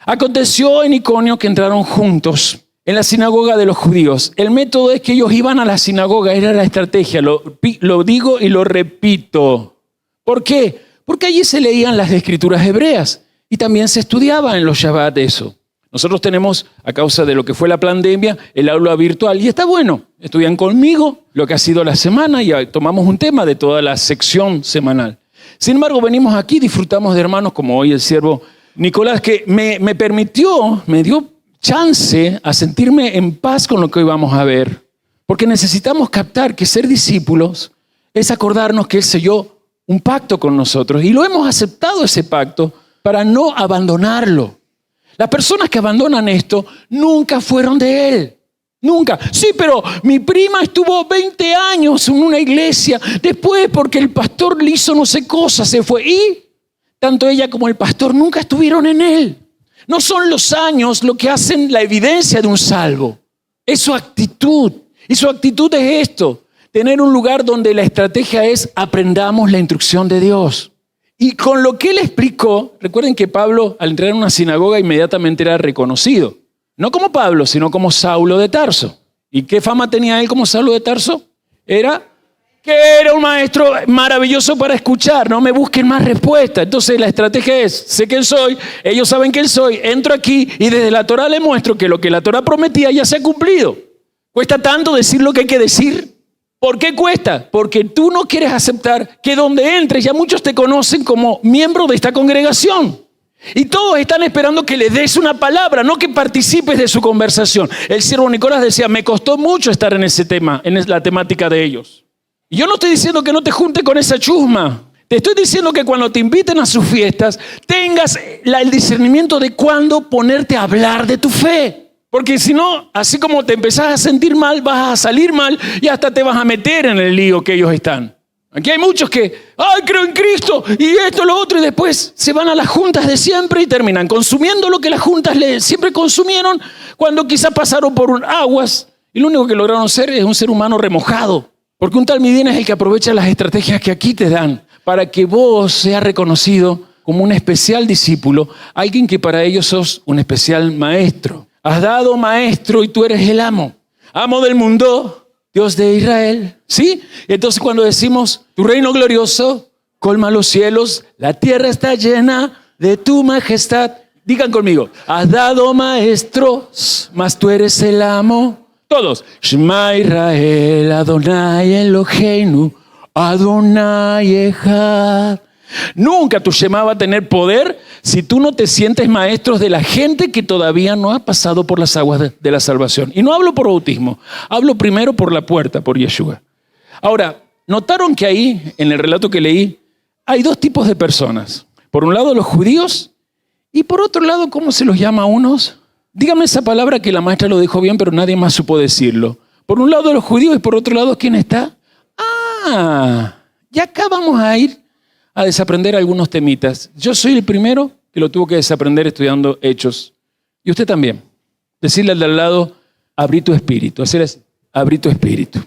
Aconteció en Iconio que entraron juntos en la sinagoga de los judíos. El método es que ellos iban a la sinagoga, era la estrategia, lo digo y lo repito. ¿Por qué? Porque allí se leían las escrituras hebreas y también se estudiaba en los Shabbat eso. Nosotros tenemos, a causa de lo que fue la pandemia, el aula virtual y está bueno. Estudian conmigo lo que ha sido la semana y tomamos un tema de toda la sección semanal. Sin embargo, venimos aquí, disfrutamos de hermanos como hoy el siervo Nicolás, que me dio chance a sentirme en paz con lo que hoy vamos a ver. Porque necesitamos captar que ser discípulos es acordarnos que Él selló un pacto con nosotros y lo hemos aceptado ese pacto para no abandonarlo. Las personas que abandonan esto nunca fueron de Él. Nunca. Sí, pero mi prima estuvo 20 años en una iglesia. Después, porque el pastor le hizo no sé cosa, se fue. Y tanto ella como el pastor nunca estuvieron en Él. No son los años lo que hacen la evidencia de un salvo. Es su actitud. Y su actitud es esto. Tener un lugar donde la estrategia es aprendamos la instrucción de Dios. Y con lo que él explicó, recuerden que Pablo al entrar en una sinagoga inmediatamente era reconocido. No como Pablo, sino como Saulo de Tarso. ¿Y qué fama tenía él como Saulo de Tarso? Era un maestro maravilloso para escuchar. No me busquen más respuestas. Entonces la estrategia es, sé quién soy, ellos saben quién soy, entro aquí y desde la Torá les muestro que lo que la Torá prometía ya se ha cumplido. ¿Cuesta tanto decir lo que hay que decir? ¿Por qué cuesta? Porque tú no quieres aceptar que donde entres ya muchos te conocen como miembro de esta congregación. Y todos están esperando que le des una palabra, no que participes de su conversación. El siervo Nicolás decía, me costó mucho estar en ese tema, en la temática de ellos. Y yo no estoy diciendo que no te juntes con esa chusma. Te estoy diciendo que cuando te inviten a sus fiestas, tengas el discernimiento de cuándo ponerte a hablar de tu fe. Porque si no, así como te empezás a sentir mal, vas a salir mal y hasta te vas a meter en el lío que ellos están. Aquí hay muchos que, creo en Cristo y esto, lo otro, y después se van a las juntas de siempre y terminan consumiendo lo que las juntas siempre consumieron cuando quizás pasaron por aguas y lo único que lograron ser es un ser humano remojado. Porque un tal Midín es el que aprovecha las estrategias que aquí te dan para que vos seas reconocido como un especial discípulo, alguien que para ellos sos un especial maestro. Has dado maestro y tú eres el amo. Amo del mundo, Dios de Israel. ¿Sí? Entonces cuando decimos, tu reino glorioso colma los cielos, la tierra está llena de tu majestad. Digan conmigo, has dado maestros, mas tú eres el amo. Todos. Shema Israel, Adonai Eloheinu, Adonai Echad. Nunca tu Shema va a tener poder si tú no te sientes maestro de la gente que todavía no ha pasado por las aguas de la salvación. Y no hablo por bautismo, hablo primero por la puerta, por Yeshua. Ahora, notaron que ahí, en el relato que leí, hay dos tipos de personas. Por un lado, los judíos, y por otro lado, ¿cómo se los llama a unos? Dígame esa palabra que la maestra lo dijo bien, pero nadie más supo decirlo. Por un lado, los judíos, y por otro lado, ¿quién está? Ya acá vamos a ir a desaprender algunos temitas. Yo soy el primero que lo tuvo que desaprender estudiando Hechos. Y usted también. Decirle al de al lado, abrí tu espíritu. Hacer así, abrí tu espíritu.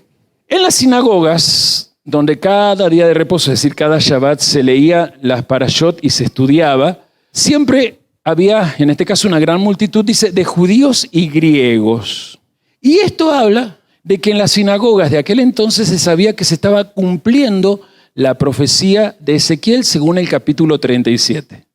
En las sinagogas, donde cada día de reposo, es decir, cada Shabbat, se leía las parashot y se estudiaba, siempre había, en este caso, una gran multitud, dice, de judíos y griegos. Y esto habla de que en las sinagogas de aquel entonces se sabía que se estaba cumpliendo la profecía de Ezequiel según el capítulo 37.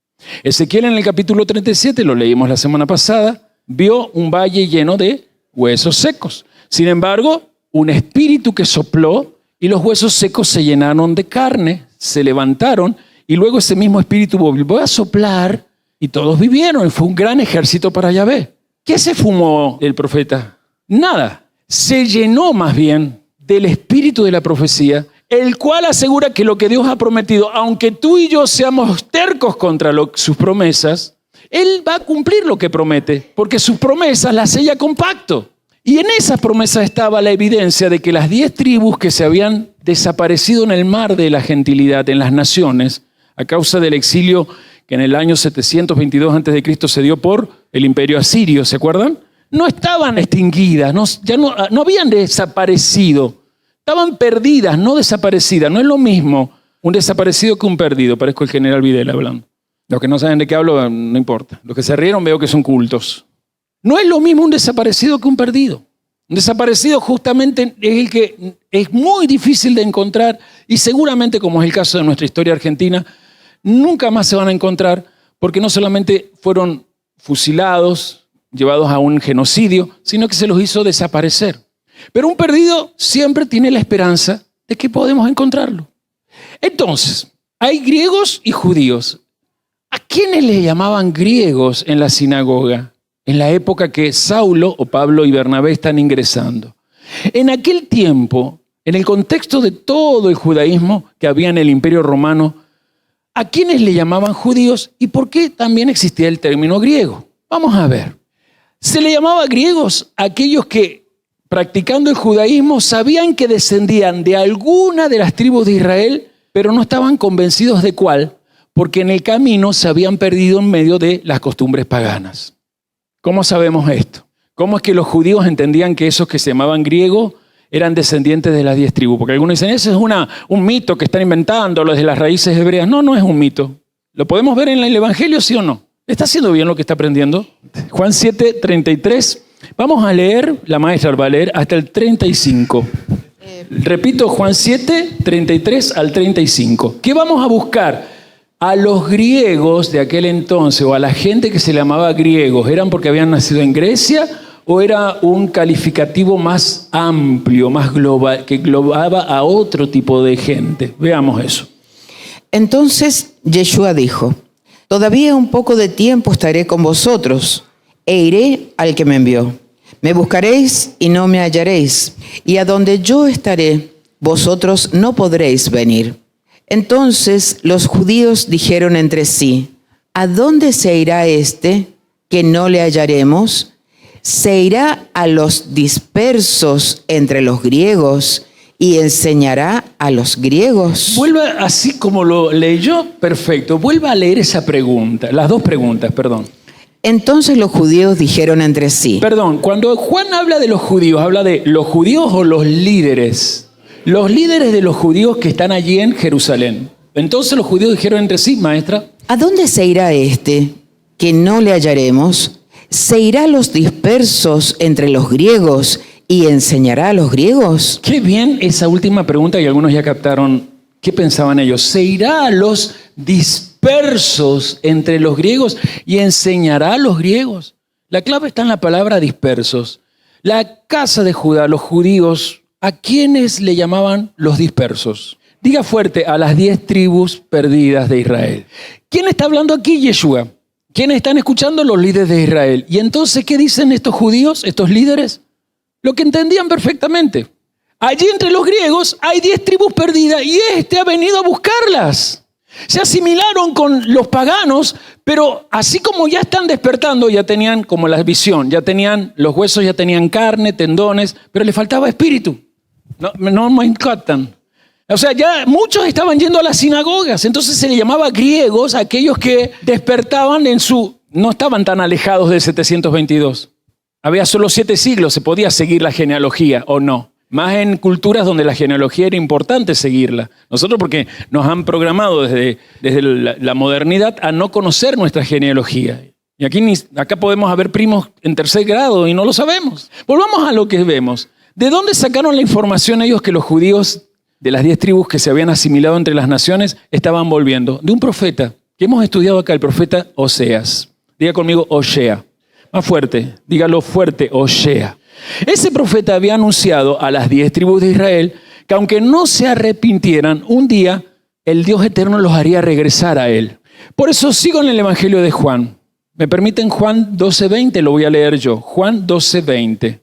Ezequiel en el capítulo 37, lo leímos la semana pasada, vio un valle lleno de huesos secos. Sin embargo, un espíritu que sopló y los huesos secos se llenaron de carne, se levantaron y luego ese mismo espíritu volvió a soplar y todos vivieron. Fue un gran ejército para Yahvé. ¿Qué se fumó el profeta? Nada. Se llenó más bien del espíritu de la profecía, el cual asegura que lo que Dios ha prometido, aunque tú y yo seamos tercos contra sus promesas, Él va a cumplir lo que promete, porque sus promesas las sella con pacto. Y en esas promesas estaba la evidencia de que las 10 tribus que se habían desaparecido en el mar de la gentilidad, en las naciones, a causa del exilio que en el año 722 a.C. se dio por el imperio asirio, ¿se acuerdan? No estaban extinguidas, no habían desaparecido. Estaban perdidas, no desaparecidas. No es lo mismo un desaparecido que un perdido. Parezco el general Videla hablando. Los que no saben de qué hablo, no importa. Los que se rieron veo que son cultos. No es lo mismo un desaparecido que un perdido. Un desaparecido justamente es el que es muy difícil de encontrar y seguramente, como es el caso de nuestra historia argentina, nunca más se van a encontrar porque no solamente fueron fusilados, llevados a un genocidio, sino que se los hizo desaparecer. Pero un perdido siempre tiene la esperanza de que podemos encontrarlo. Entonces, hay griegos y judíos. ¿A quiénes le llamaban griegos en la sinagoga? En la época que Saulo o Pablo y Bernabé están ingresando. En aquel tiempo, en el contexto de todo el judaísmo que había en el Imperio Romano, ¿a quiénes le llamaban judíos y por qué también existía el término griego? Vamos a ver. Se le llamaba griegos a aquellos que, practicando el judaísmo, sabían que descendían de alguna de las tribus de Israel, pero no estaban convencidos de cuál, porque en el camino se habían perdido en medio de las costumbres paganas. ¿Cómo sabemos esto? ¿Cómo es que los judíos entendían que esos que se llamaban griegos eran descendientes de las 10 tribus? Porque algunos dicen, ese es un mito que están inventando los de las raíces hebreas. No, no es un mito. ¿Lo podemos ver en el Evangelio, sí o no? ¿Está haciendo bien lo que está aprendiendo? Juan 7, 33. Vamos a leer, la maestra va a leer hasta el 35. Repito, Juan 7, 33 al 35. ¿Qué vamos a buscar? A los griegos de aquel entonces, o a la gente que se llamaba griegos, ¿eran porque habían nacido en Grecia o era un calificativo más amplio, más global, que englobaba a otro tipo de gente? Veamos eso. Entonces Yeshua dijo, todavía un poco de tiempo estaré con vosotros e iré al que me envió. Me buscaréis y no me hallaréis, y a donde yo estaré, vosotros no podréis venir. Entonces los judíos dijeron entre sí, ¿a dónde se irá este que no le hallaremos? Se irá a los dispersos entre los griegos y enseñará a los griegos. Vuelva, así como lo leyó, perfecto. Vuelva a leer esa pregunta, las dos preguntas, perdón. Entonces los judíos dijeron entre sí. Perdón, cuando Juan habla de los judíos, ¿habla de los judíos o los líderes? Los líderes de los judíos que están allí en Jerusalén. Entonces los judíos dijeron entre sí, maestra. ¿A dónde se irá este que no le hallaremos? Se irá a los dispersos entre los griegos y enseñará a los griegos. Qué bien esa última pregunta y algunos ya captaron qué pensaban ellos. Se irá a los dispersos entre los griegos y enseñará a los griegos. La clave está en la palabra dispersos. La casa de Judá, los judíos, ¿a quiénes le llamaban los dispersos? Diga fuerte, a las 10 tribus perdidas de Israel. ¿Quién está hablando aquí? Yeshua. ¿Quiénes están escuchando? Los líderes de Israel. ¿Y entonces qué dicen estos judíos, estos líderes? Lo que entendían perfectamente. Allí entre los griegos hay 10 tribus perdidas y este ha venido a buscarlas. Se asimilaron con los paganos, pero así como ya están despertando, ya tenían como la visión, ya tenían los huesos, ya tenían carne, tendones, pero le faltaba espíritu. No me captan. O sea, ya muchos estaban yendo a las sinagogas, entonces se le llamaba griegos a aquellos que despertaban no estaban tan alejados del 722. Había solo 7 siglos, se podía seguir la genealogía o no. Más en culturas donde la genealogía era importante seguirla. Nosotros porque nos han programado desde la modernidad a no conocer nuestra genealogía. Y acá podemos haber primos en 3er grado y no lo sabemos. Volvamos a lo que vemos. ¿De dónde sacaron la información ellos que los judíos de las 10 tribus que se habían asimilado entre las naciones estaban volviendo? De un profeta que hemos estudiado acá, el profeta Oseas. Diga conmigo Osea. Más fuerte, dígalo fuerte, Osea. Ese profeta había anunciado a las 10 tribus de Israel que aunque no se arrepintieran, un día el Dios eterno los haría regresar a él. Por eso sigo en el Evangelio de Juan. ¿Me permiten Juan 12:20? Lo voy a leer yo. Juan 12:20.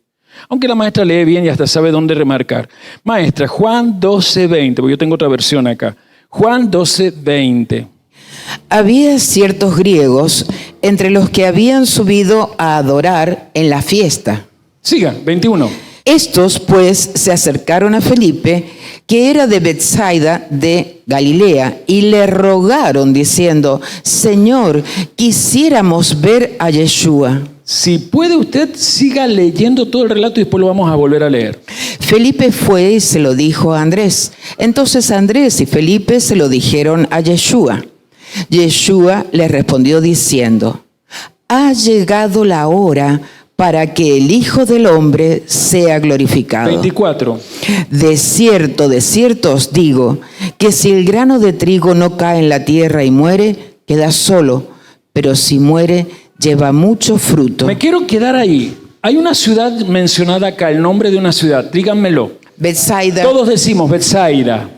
Aunque la maestra lee bien y hasta sabe dónde remarcar. Maestra, Juan 12:20, porque yo tengo otra versión acá. Juan 12:20. Había ciertos griegos entre los que habían subido a adorar en la fiesta. Siga, 21. Estos, pues, se acercaron a Felipe, que era de Betsaida de Galilea, y le rogaron diciendo: Señor, quisiéramos ver a Yeshua. Si puede usted, siga leyendo todo el relato y después lo vamos a volver a leer. Felipe fue y se lo dijo a Andrés. Entonces Andrés y Felipe se lo dijeron a Yeshua. Yeshua les respondió diciendo: ha llegado la hora para que el Hijo del Hombre sea glorificado. 24. De cierto os digo, que si el grano de trigo no cae en la tierra y muere, queda solo, pero si muere, lleva mucho fruto. Me quiero quedar ahí. Hay una ciudad mencionada acá, el nombre de una ciudad, díganmelo. Betsaida. Todos decimos Betsaida.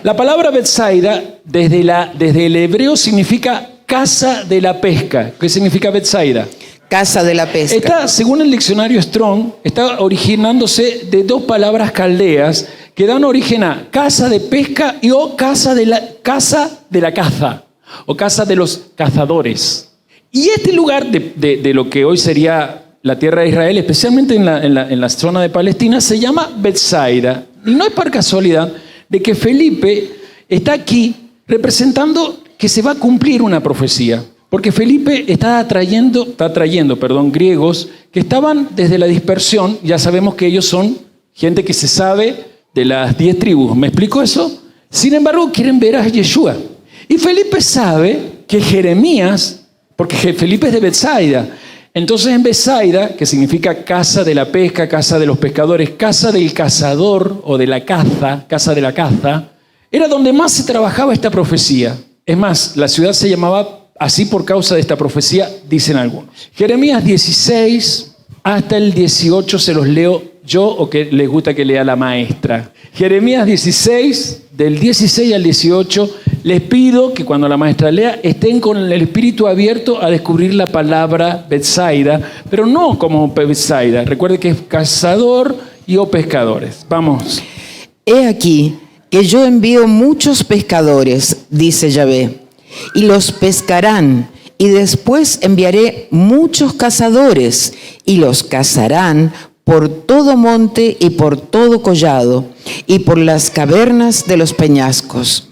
La palabra Betsaida, desde el hebreo, significa casa de la pesca. ¿Qué significa Betsaida? Casa de la pesca. Está, según el diccionario Strong, está originándose de 2 palabras caldeas que dan origen a casa de pesca y o casa de la caza o casa de los cazadores. Y este lugar de lo que hoy sería la tierra de Israel, especialmente en la zona de Palestina, se llama Betsaida. Y no es por casualidad de que Felipe está aquí representando que se va a cumplir una profecía. Porque Felipe está atrayendo, griegos que estaban desde la dispersión. Ya sabemos que ellos son gente que se sabe de las 10 tribus. ¿Me explico eso? Sin embargo, quieren ver a Yeshua. Y Felipe sabe que Jeremías, porque Felipe es de Betsaida, entonces en Betsaida, que significa casa de la pesca, casa de los pescadores, casa del cazador o de la caza, casa de la caza, era donde más se trabajaba esta profecía. Es más, la ciudad se llamaba así por causa de esta profecía, dicen algunos. Jeremías 16 hasta el 18 se los leo yo o que les gusta que lea la maestra. Jeremías 16, del 16 al 18, les pido que cuando la maestra lea estén con el espíritu abierto a descubrir la palabra Betsaida, pero no como Betsaida. Recuerde que es cazador y o pescadores. Vamos. He aquí que yo envío muchos pescadores, dice Yahvé, y los pescarán, y después enviaré muchos cazadores, y los cazarán por todo monte y por todo collado, y por las cavernas de los peñascos.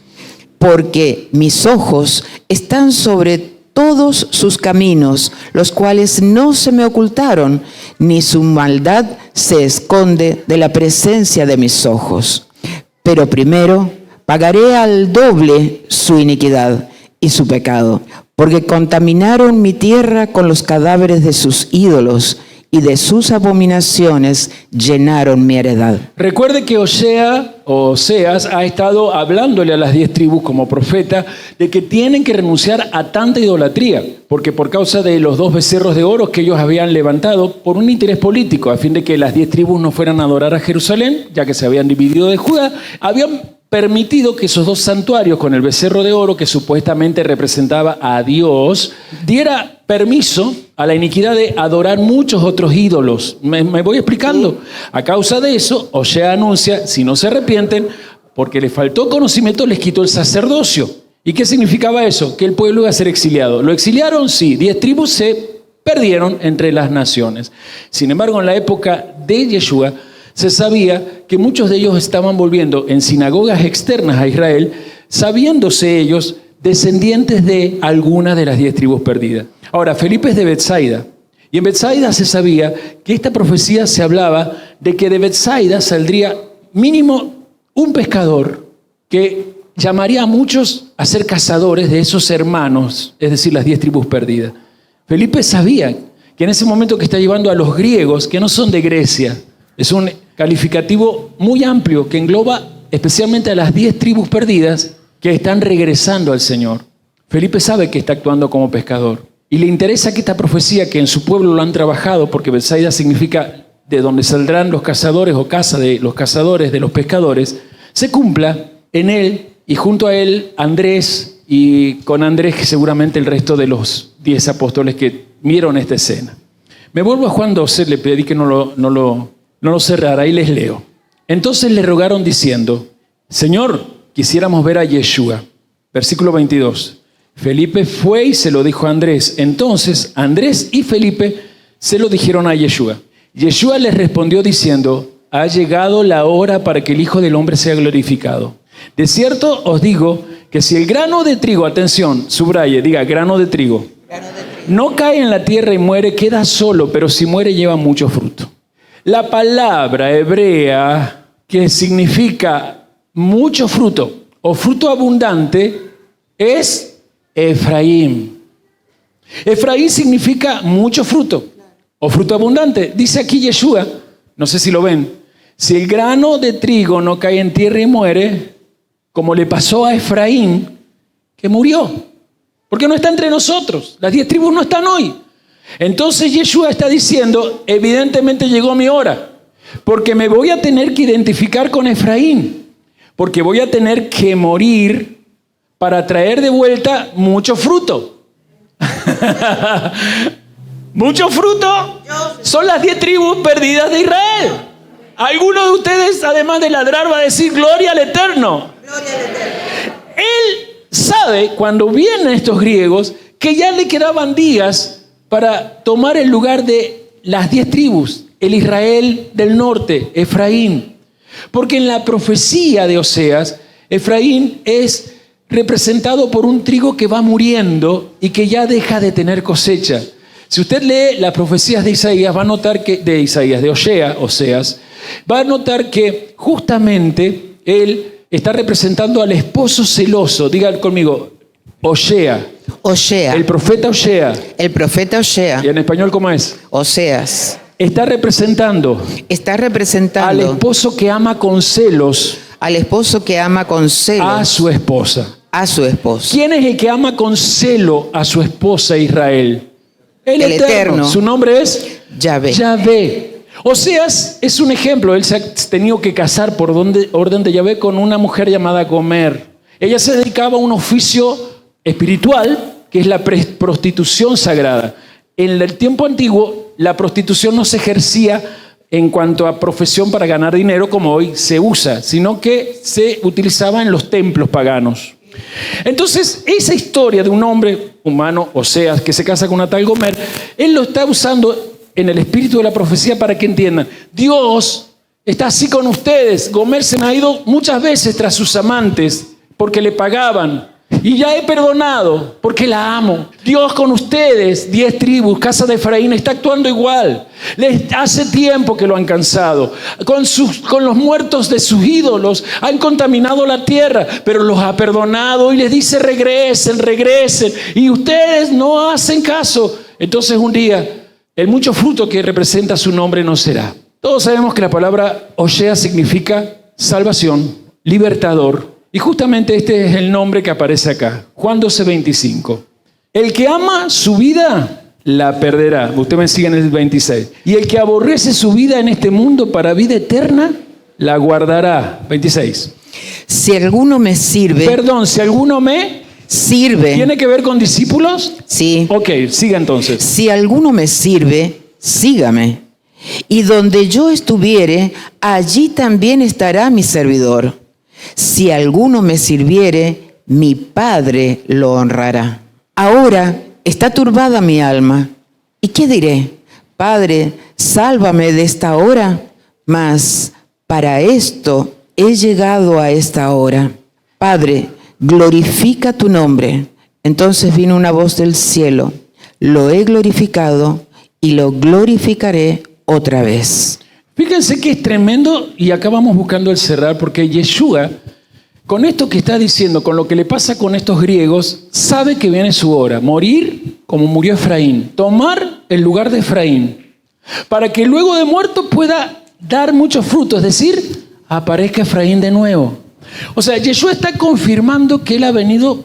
Porque mis ojos están sobre todos sus caminos, los cuales no se me ocultaron, ni su maldad se esconde de la presencia de mis ojos. Pero primero pagaré al doble su iniquidad y su pecado, porque contaminaron mi tierra con los cadáveres de sus ídolos, y de sus abominaciones llenaron mi heredad. Recuerde que Oseas ha estado hablándole a las 10 tribus como profeta de que tienen que renunciar a tanta idolatría, porque por causa de los 2 becerros de oro que ellos habían levantado por un interés político, a fin de que las 10 tribus no fueran a adorar a Jerusalén, ya que se habían dividido de Judá, habían permitido que esos dos santuarios con el becerro de oro, que supuestamente representaba a Dios, diera permiso a la iniquidad de adorar muchos otros ídolos. ¿Me voy explicando? A causa de eso, Osea anuncia, si no se arrepienten, porque les faltó conocimiento, les quitó el sacerdocio. ¿Y qué significaba eso? Que el pueblo iba a ser exiliado. ¿Lo exiliaron? Sí. 10 tribus se perdieron entre las naciones. Sin embargo, en la época de Yeshua, se sabía que muchos de ellos estaban volviendo en sinagogas externas a Israel, sabiéndose ellos descendientes de alguna de las 10 tribus perdidas. Ahora, Felipe es de Betsaida, y en Betsaida se sabía que esta profecía se hablaba de que de Betsaida saldría mínimo un pescador que llamaría a muchos a ser cazadores de esos hermanos, es decir, las 10 tribus perdidas. Felipe sabía que en ese momento que está llevando a los griegos, que no son de Grecia, es un calificativo muy amplio que engloba especialmente a las 10 tribus perdidas que están regresando al Señor. Felipe sabe que está actuando como pescador y le interesa que esta profecía, que en su pueblo lo han trabajado, porque Betsaida significa de donde saldrán los cazadores o casa de los cazadores, de los pescadores, se cumpla en él y junto a él Andrés, y con Andrés seguramente el resto de los 10 apóstoles que vieron esta escena. Me vuelvo a Juan 12, le pedí que no lo cerrara y les leo. Entonces le rogaron diciendo, Señor, quisiéramos ver a Yeshua. Versículo 22. Felipe fue y se lo dijo a Andrés. Entonces Andrés y Felipe se lo dijeron a Yeshua. Yeshua les respondió diciendo, ha llegado la hora para que el Hijo del Hombre sea glorificado. De cierto os digo que si el grano de trigo, atención, subraye, diga grano de trigo, no cae en la tierra y muere, queda solo, pero si muere lleva mucho fruto. La palabra hebrea que significa mucho fruto o fruto abundante es Efraín. Efraín significa mucho fruto o fruto abundante. Dice aquí Yeshua, no sé si lo ven, si el grano de trigo no cae en tierra y muere, como le pasó a Efraín, que murió, porque no está entre nosotros. Las 10 tribus no están hoy. Entonces Yeshua está diciendo, evidentemente llegó mi hora, porque me voy a tener que identificar con Efraín, porque voy a tener que morir para traer de vuelta mucho fruto. Mucho fruto son las 10 tribus perdidas de Israel. Algunos de ustedes, además de ladrar, va a decir gloria al Eterno. Él sabe, cuando vienen estos griegos, que ya le quedaban días para tomar el lugar de las 10 tribus, el Israel del norte, Efraín. Porque en la profecía de Oseas, Efraín es representado por un trigo que va muriendo y que ya deja de tener cosecha. Si usted lee las profecías de Isaías, va a notar que, de Oseas, va a notar que justamente él está representando al esposo celoso. Digan conmigo, Osea. El profeta Osea. El profeta Osea. ¿Y en español cómo es? Oseas. Está representando al esposo que ama con celos. Al esposo que ama con celos. A su esposa. A su esposa. ¿Quién es el que ama con celo a su esposa Israel? El Eterno. Su nombre es Yahvé. Oseas es un ejemplo. Él se ha tenido que casar por orden de Yahvé con una mujer llamada Gomer. Ella se dedicaba a un oficio espiritual que es la prostitución sagrada. En el tiempo antiguo, la prostitución no se ejercía en cuanto a profesión para ganar dinero como hoy se usa, sino que se utilizaba en los templos paganos. Entonces, esa historia de un hombre humano, Oseas, que se casa con una tal Gomer, él lo está usando en el espíritu de la profecía para que entiendan. Dios está así con ustedes. Gomer se me ha ido muchas veces tras sus amantes porque le pagaban. Y ya he perdonado porque la amo. Dios con ustedes, 10 tribus, casa de Efraín, está actuando igual. Hace tiempo que lo han cansado. Con los muertos de sus ídolos han contaminado la tierra, pero los ha perdonado y les dice regresen. Y ustedes no hacen caso. Entonces un día, el mucho fruto que representa su nombre no será. Todos sabemos que la palabra Osea significa salvación, libertador. Y justamente este es el nombre que aparece acá. Juan 12:25. El que ama su vida, la perderá. Usted me sigue en el 26. Y el que aborrece su vida en este mundo para vida eterna, la guardará. 26. Si alguno me sirve... Perdón, si alguno me... Sirve. ¿Tiene que ver con discípulos? Sí. Ok, siga entonces. Si alguno me sirve, sígame. Y donde yo estuviere, allí también estará mi servidor. Si alguno me sirviere, mi Padre lo honrará. Ahora está turbada mi alma. ¿Y qué diré? Padre, sálvame de esta hora. Mas para esto he llegado a esta hora. Padre, glorifica tu nombre. Entonces vino una voz del cielo. Lo he glorificado y lo glorificaré otra vez. Fíjense que es tremendo, y acá vamos buscando el cerrar, porque Yeshua, con esto que está diciendo, con lo que le pasa con estos griegos, sabe que viene su hora. Morir como murió Efraín. Tomar el lugar de Efraín. Para que luego de muerto pueda dar muchos frutos. Es decir, aparezca Efraín de nuevo. O sea, Yeshua está confirmando que él ha venido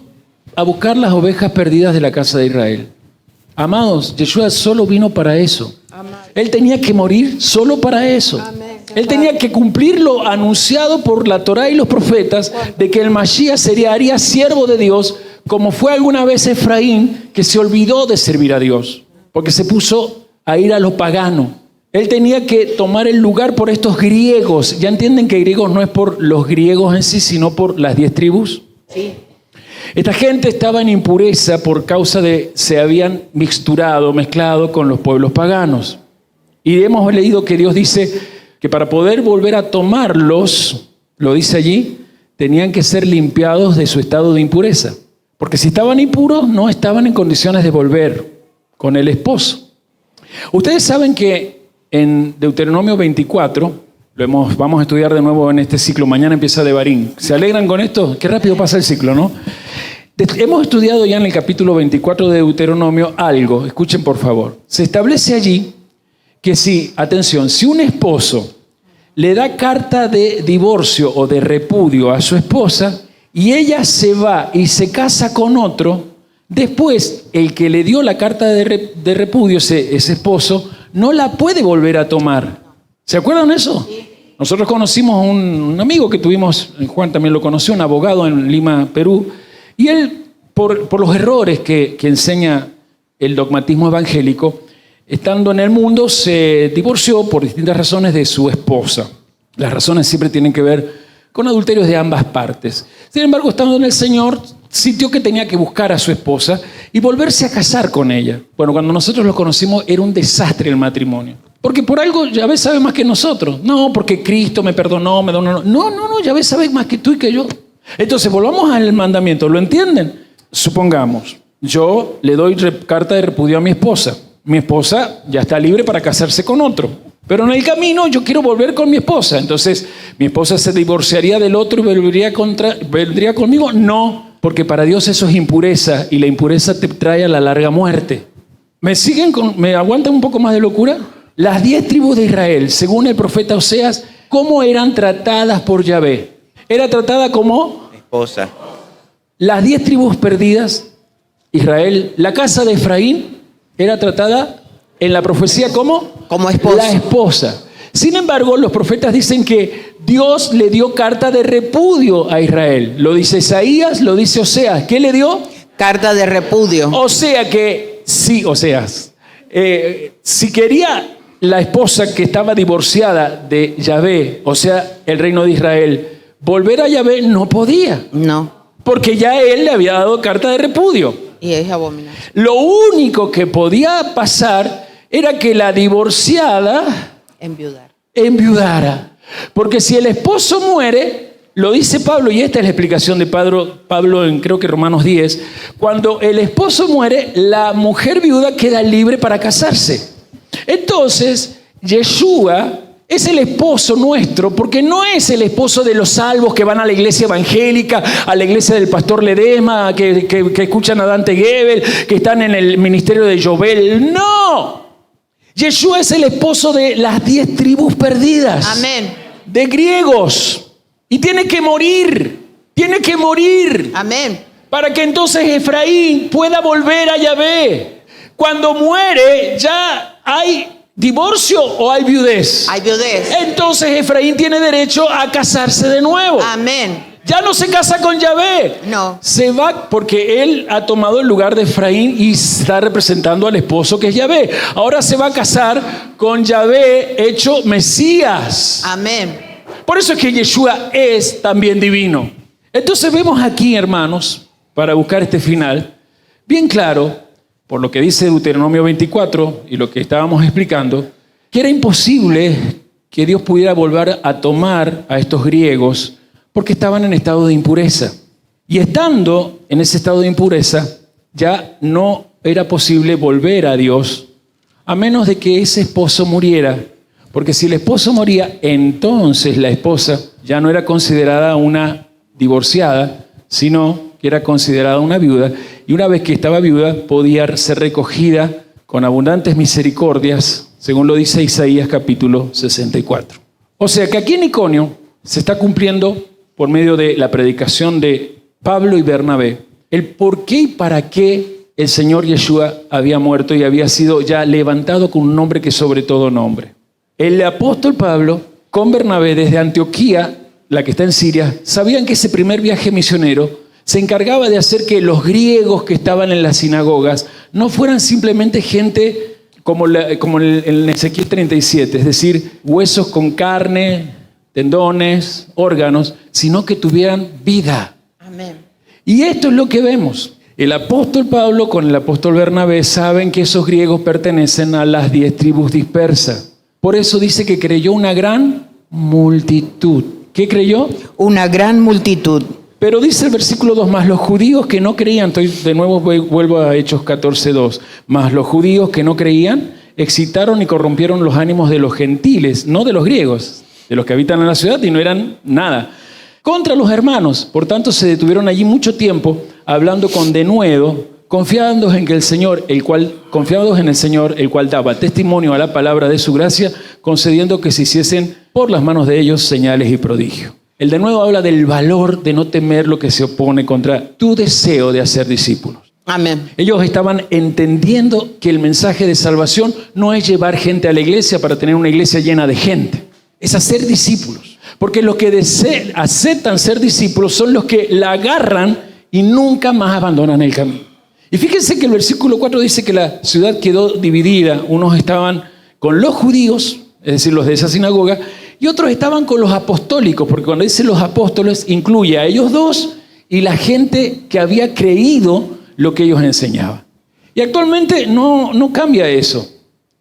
a buscar las ovejas perdidas de la casa de Israel. Amados, Yeshua solo vino para eso. Amén. Él tenía que morir solo para eso. Amén. Él tenía que cumplir lo anunciado por la Torá y los profetas de que el Mashiach haría siervo de Dios, como fue alguna vez Efraín, que se olvidó de servir a Dios, porque se puso a ir a lo pagano. Él tenía que tomar el lugar por estos griegos. ¿Ya entienden que griegos no es por los griegos en sí, sino por las 10 tribus? Sí. Esta gente estaba en impureza por causa de se habían mezclado con los pueblos paganos. Y hemos leído que Dios dice que para poder volver a tomarlos, lo dice allí, tenían que ser limpiados de su estado de impureza. Porque si estaban impuros, no estaban en condiciones de volver con el esposo. Ustedes saben que en Deuteronomio 24, vamos a estudiar de nuevo en este ciclo, mañana empieza Devarim. ¿Se alegran con esto? Qué rápido pasa el ciclo, ¿no? Hemos estudiado ya en el capítulo 24 de Deuteronomio algo, escuchen por favor. Se establece allí que si un esposo le da carta de divorcio o de repudio a su esposa y ella se va y se casa con otro, después el que le dio la carta de repudio, ese esposo, no la puede volver a tomar. ¿Se acuerdan de eso? Sí. Nosotros conocimos a un amigo que tuvimos, Juan también lo conoció, un abogado en Lima, Perú, y él, por los errores que enseña el dogmatismo evangélico, estando en el mundo, se divorció por distintas razones de su esposa. Las razones siempre tienen que ver con adulterios de ambas partes. Sin embargo, estando en el Señor, sintió que tenía que buscar a su esposa y volverse a casar con ella. Bueno, cuando nosotros lo conocimos, era un desastre el matrimonio. Porque por algo Yahvé sabe más que nosotros. No, porque Cristo me perdonó, me donó. No, Yahvé sabe más que tú y que yo. Entonces, volvamos al mandamiento. ¿Lo entienden? Supongamos, yo le doy carta de repudio a mi esposa. Mi esposa ya está libre para casarse con otro. Pero en el camino yo quiero volver con mi esposa. Entonces, ¿mi esposa se divorciaría del otro y vendría conmigo? No, porque para Dios eso es impureza y la impureza te trae a la larga muerte. ¿Me aguantan un poco más de locura? Las 10 tribus de Israel, según el profeta Oseas, ¿cómo eran tratadas por Yahvé? Era tratada como esposa. Las 10 tribus perdidas, Israel, la casa de Efraín era tratada en la profecía como esposa. La esposa. Sin embargo, los profetas dicen que Dios le dio carta de repudio a Israel. Lo dice Isaías, lo dice Oseas. ¿Qué le dio? Carta de repudio. O sea que, sí, Oseas. Si quería la esposa que estaba divorciada de Yahvé, o sea, el reino de Israel, volver a Yahvé, no podía. No. Porque ya él le había dado carta de repudio. Y es abominable. Lo único que podía pasar era que la divorciada enviudara. Porque si el esposo muere, lo dice Pablo, y esta es la explicación de Pablo en creo que Romanos 10, cuando el esposo muere, la mujer viuda queda libre para casarse. Entonces, Yeshua es el esposo nuestro, porque no es el esposo de los salvos que van a la iglesia evangélica, a la iglesia del pastor Ledesma, que escuchan a Dante Gebel, que están en el ministerio de Jovel. ¡No! Yeshua es el esposo de las 10 tribus perdidas. Amén. De griegos. Y tiene que morir. Tiene que morir. Amén. Para que entonces Efraín pueda volver a Yahvé. Cuando muere, ya hay ¿Divorcio o hay viudez? Hay viudez. Entonces Efraín tiene derecho a casarse de nuevo. Amén. Ya no se casa con Yahvé. No. Se va porque él ha tomado el lugar de Efraín y está representando al esposo que es Yahvé. Ahora se va a casar con Yahvé hecho Mesías. Amén. Por eso es que Yeshua es también divino. Entonces vemos aquí, hermanos, para buscar este final, bien claro, por lo que dice Deuteronomio 24 y lo que estábamos explicando, que era imposible que Dios pudiera volver a tomar a estos griegos porque estaban en estado de impureza. Y estando en ese estado de impureza, ya no era posible volver a Dios a menos de que ese esposo muriera. Porque si el esposo moría, entonces la esposa ya no era considerada una divorciada, sino que era considerada una viuda. Y una vez que estaba viuda, podía ser recogida con abundantes misericordias, según lo dice Isaías capítulo 64. O sea que aquí en Iconio se está cumpliendo, por medio de la predicación de Pablo y Bernabé, el por qué y para qué el Señor Yeshua había muerto y había sido ya levantado con un nombre que sobre todo nombre. El apóstol Pablo con Bernabé desde Antioquía, la que está en Siria, sabían que ese primer viaje misionero se encargaba de hacer que los griegos que estaban en las sinagogas no fueran simplemente gente como en Ezequiel 37, es decir, huesos con carne, tendones, órganos, sino que tuvieran vida. Amén. Y esto es lo que vemos. El apóstol Pablo con el apóstol Bernabé saben que esos griegos pertenecen a las 10 tribus dispersas. Por eso dice que creyó una gran multitud. ¿Qué creyó? Una gran multitud. Pero dice el versículo 2, más los judíos que no creían, de nuevo vuelvo a Hechos 14:2, más los judíos que no creían excitaron y corrompieron los ánimos de los gentiles, no de los griegos, de los que habitan en la ciudad y no eran nada, contra los hermanos. Por tanto, se detuvieron allí mucho tiempo, hablando con denuedo, confiados en el Señor, el cual daba testimonio a la palabra de su gracia, concediendo que se hiciesen por las manos de ellos señales y prodigios. El denuedo habla del valor de no temer lo que se opone contra tu deseo de hacer discípulos. Amén. Ellos estaban entendiendo que el mensaje de salvación no es llevar gente a la iglesia para tener una iglesia llena de gente. Es hacer discípulos. Porque los que aceptan ser discípulos son los que la agarran y nunca más abandonan el camino. Y fíjense que el versículo 4 dice que la ciudad quedó dividida. Unos estaban con los judíos, es decir, los de esa sinagoga, y otros estaban con los apostólicos, porque cuando dice los apóstoles incluye a ellos dos y la gente que había creído lo que ellos enseñaban. Y actualmente no cambia eso.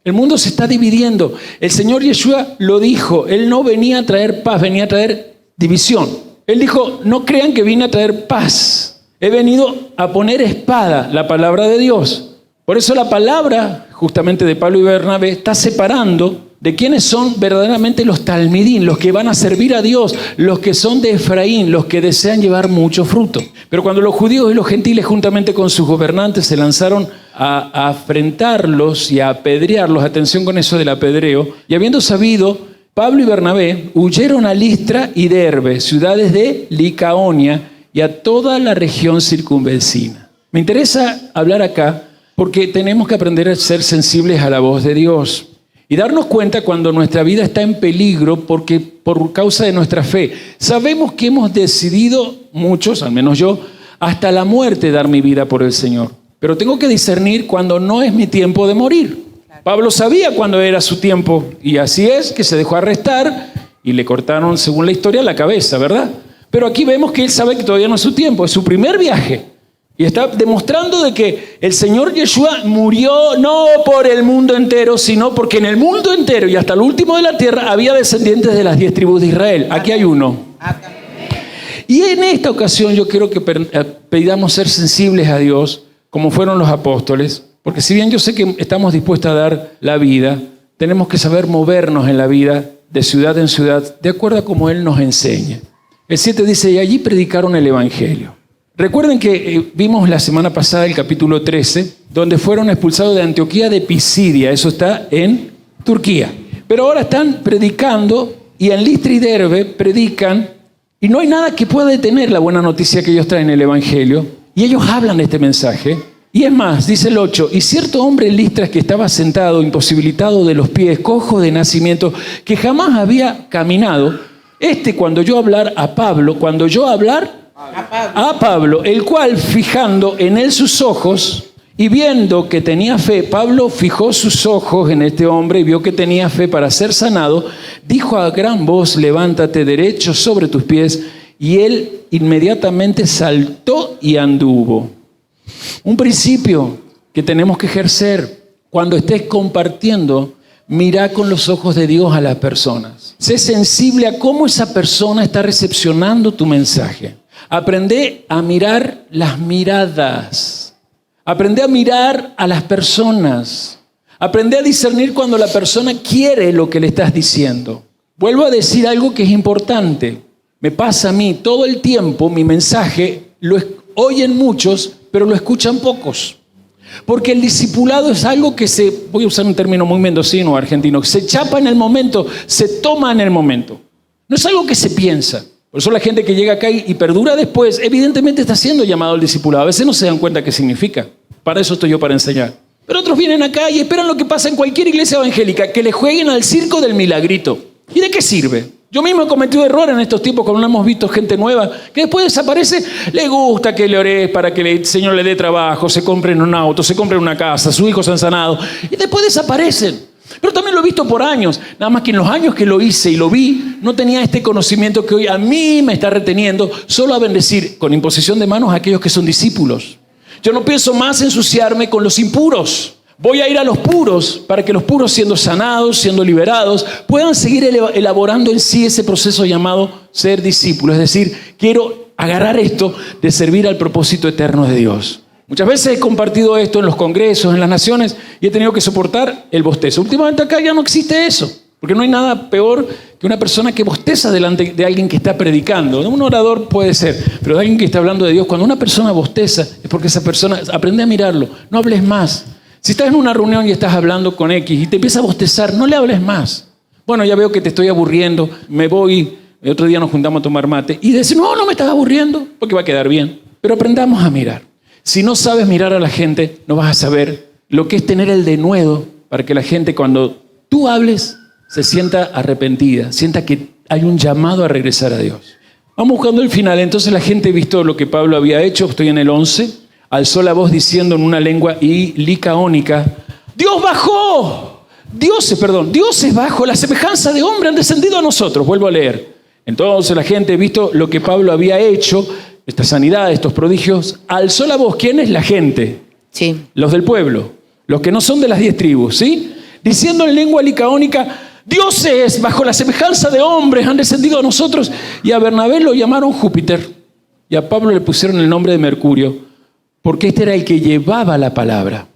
El mundo se está dividiendo. El Señor Yeshua lo dijo. Él no venía a traer paz, venía a traer división. Él dijo, no crean que vine a traer paz. He venido a poner espada, la palabra de Dios. Por eso la palabra, justamente de Pablo y Bernabé, está separando de quiénes son verdaderamente los talmidín, los que van a servir a Dios, los que son de Efraín, los que desean llevar mucho fruto. Pero cuando los judíos y los gentiles, juntamente con sus gobernantes, se lanzaron a afrentarlos y a apedrearlos, atención con eso del apedreo, y habiendo sabido, Pablo y Bernabé huyeron a Listra y Derbe, ciudades de Licaonia, y a toda la región circunvecina. Me interesa hablar acá porque tenemos que aprender a ser sensibles a la voz de Dios y darnos cuenta cuando nuestra vida está en peligro por causa de nuestra fe. Sabemos que hemos decidido, muchos, al menos yo, hasta la muerte dar mi vida por el Señor. Pero tengo que discernir cuando no es mi tiempo de morir. Pablo sabía cuándo era su tiempo y así es que se dejó arrestar y le cortaron, según la historia, la cabeza, ¿verdad? Pero aquí vemos que él sabe que todavía no es su tiempo, es su primer viaje. Y está demostrando de que el Señor Yeshua murió no por el mundo entero, sino porque en el mundo entero y hasta el último de la tierra había descendientes de las 10 tribus de Israel. Aquí hay uno. Y en esta ocasión yo quiero que pidamos ser sensibles a Dios, como fueron los apóstoles, porque si bien yo sé que estamos dispuestos a dar la vida, tenemos que saber movernos en la vida de ciudad en ciudad, de acuerdo a como Él nos enseña. El 7 dice, y allí predicaron el evangelio. Recuerden que vimos la semana pasada el capítulo 13, donde fueron expulsados de Antioquía de Pisidia, eso está en Turquía. Pero ahora están predicando y en Listra y Derbe predican y no hay nada que pueda detener la buena noticia que ellos traen en el evangelio. Y ellos hablan de este mensaje Y es más, dice el 8, y cierto hombre en Listra que estaba sentado, imposibilitado de los pies, cojo de nacimiento, que jamás había caminado, cuando yo hablar, el cual fijando en él sus ojos y viendo que tenía fe, Pablo fijó sus ojos en este hombre y vio que tenía fe para ser sanado, dijo a gran voz, levántate derecho sobre tus pies, y él inmediatamente saltó y anduvo. Un principio que tenemos que ejercer cuando estés compartiendo, mira con los ojos de Dios a las personas. Sé sensible a cómo esa persona está recepcionando tu mensaje. Aprende a mirar las miradas. Aprende a mirar a las personas. Aprende a discernir cuando la persona quiere lo que le estás diciendo. Vuelvo a decir algo que es importante. Me pasa a mí todo el tiempo, mi mensaje lo oyen muchos, pero lo escuchan pocos. Porque el discipulado es algo que voy a usar un término muy mendocino o argentino, que se chapa en el momento, se toma en el momento. No es algo que se piensa. Por eso la gente que llega acá y perdura después, evidentemente está siendo llamado al discipulado. A veces no se dan cuenta qué significa. Para eso estoy yo, para enseñar. Pero otros vienen acá y esperan lo que pasa en cualquier iglesia evangélica, que le jueguen al circo del milagrito. ¿Y de qué sirve? Yo mismo he cometido errores en estos tiempos cuando hemos visto gente nueva que después desaparece. Le gusta que le ores para que el Señor le dé trabajo, se compren un auto, se compren una casa, sus hijos se han sanado y después desaparecen. Pero también lo he visto por años. Nada más que en los años que lo hice y lo vi, no tenía este conocimiento que hoy a mí me está reteniendo solo a bendecir con imposición de manos a aquellos que son discípulos. Yo no pienso más ensuciarme con los impuros. Voy a ir a los puros para que los puros, siendo sanados, siendo liberados, puedan seguir elaborando en sí ese proceso llamado ser discípulo. Es decir, quiero agarrar esto de servir al propósito eterno de Dios. Muchas veces he compartido esto en los congresos, en las naciones, y he tenido que soportar el bostezo. Últimamente acá ya no existe eso, porque no hay nada peor que una persona que bosteza delante de alguien que está predicando. Un orador puede ser, pero de alguien que está hablando de Dios. Cuando una persona bosteza, es porque esa persona, aprende a mirarlo, no hables más. Si estás en una reunión y estás hablando con X y te empieza a bostezar, no le hables más. Bueno, ya veo que te estoy aburriendo, me voy, el otro día nos juntamos a tomar mate y decir, no me estás aburriendo, porque va a quedar bien. Pero aprendamos a mirar. Si no sabes mirar a la gente, no vas a saber lo que es tener el denuedo para que la gente cuando tú hables se sienta arrepentida, sienta que hay un llamado a regresar a Dios. Vamos buscando el final. Entonces la gente, visto lo que Pablo había hecho, estoy en el 11, alzó la voz diciendo en una lengua licaónica, dioses bajo la semejanza de hombre han descendido a nosotros. Vuelvo a leer. Entonces la gente, visto lo que Pablo había hecho, esta sanidad, estos prodigios, alzó la voz. ¿Quién es la gente? Sí. Los del pueblo, los que no son de las 10 tribus, ¿sí? Diciendo en lengua licaónica, dioses bajo la semejanza de hombres han descendido a nosotros. Y a Bernabé lo llamaron Júpiter y a Pablo le pusieron el nombre de Mercurio, porque este era el que llevaba la palabra.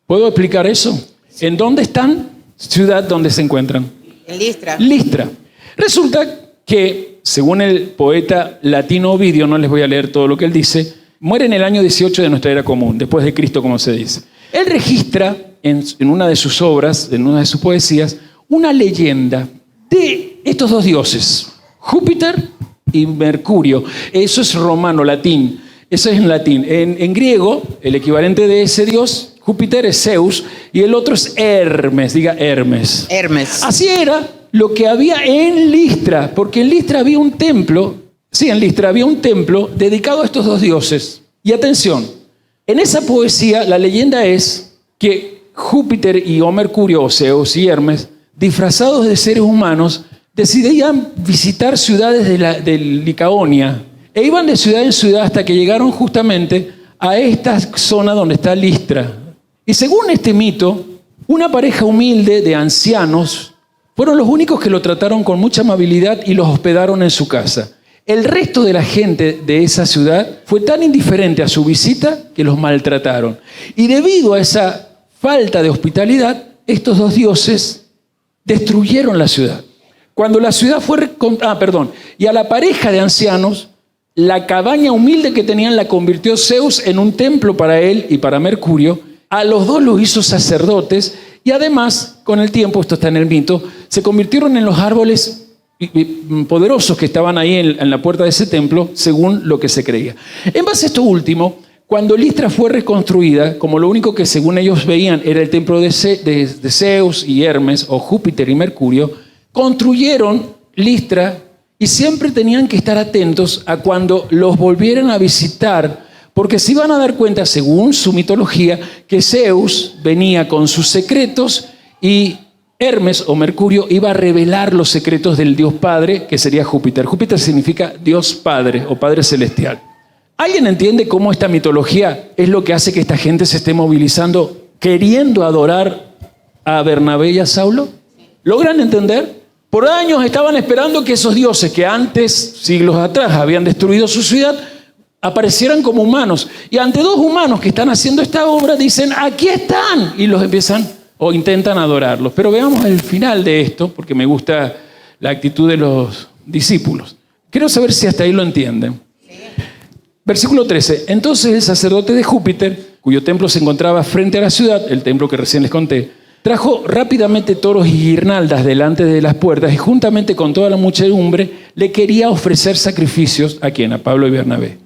¿Puedo explicar eso? Sí. ¿En dónde están? Ciudad donde se encuentran. En Listra. Listra. Resulta que, según el poeta latino Ovidio, no les voy a leer todo lo que él dice, muere en el año 18 de nuestra era común, después de Cristo, como se dice. Él registra en una de sus obras, en una de sus poesías, una leyenda de estos dos dioses, Júpiter y Mercurio. Eso es romano, latín. Eso es en latín. En griego, el equivalente de ese dios, Júpiter, es Zeus, y el otro es Hermes. Diga Hermes. Hermes. Así era lo que había en Listra, porque en Listra había un templo, dedicado a estos dos dioses. Y atención, en esa poesía la leyenda es que Júpiter o Mercurio, o Zeus y Hermes, disfrazados de seres humanos, decidían visitar ciudades de Licaonia, e iban de ciudad en ciudad hasta que llegaron justamente a esta zona donde está Listra. Y según este mito, una pareja humilde de ancianos fueron los únicos que lo trataron con mucha amabilidad y los hospedaron en su casa. El resto de la gente de esa ciudad fue tan indiferente a su visita que los maltrataron. Y debido a esa falta de hospitalidad, estos dos dioses destruyeron la ciudad. Cuando la ciudad fue... Y a la pareja de ancianos, la cabaña humilde que tenían la convirtió Zeus en un templo para él y para Mercurio. A los dos los hizo sacerdotes y además, con el tiempo, esto está en el mito, se convirtieron en los árboles poderosos que estaban ahí en la puerta de ese templo, según lo que se creía. En base a esto último, Cuando Listra fue reconstruida, como lo único que según ellos veían era el templo de Zeus y Hermes, o Júpiter y Mercurio, construyeron Listra y siempre tenían que estar atentos a cuando los volvieran a visitar, porque se iban a dar cuenta, según su mitología, que Zeus venía con sus secretos y Hermes o Mercurio iba a revelar los secretos del Dios Padre, que sería Júpiter. Júpiter significa Dios Padre o Padre Celestial. ¿Alguien entiende cómo esta mitología es lo que hace que esta gente se esté movilizando queriendo adorar a Bernabé y a Saulo? ¿Logran entender? Por años estaban esperando que esos dioses que antes, siglos atrás, habían destruido su ciudad, aparecieran como humanos. Y ante dos humanos que están haciendo esta obra, dicen, aquí están, y los empiezan o intentan adorarlos. Pero veamos el final de esto, porque me gusta la actitud de los discípulos. Quiero saber si hasta ahí lo entienden. Versículo 13. Entonces el sacerdote de Júpiter, cuyo templo se encontraba frente a la ciudad, el templo que recién les conté, trajo rápidamente toros y guirnaldas delante de las puertas y juntamente con toda la muchedumbre le quería ofrecer sacrificios. ¿A quién? A Pablo y Bernabé.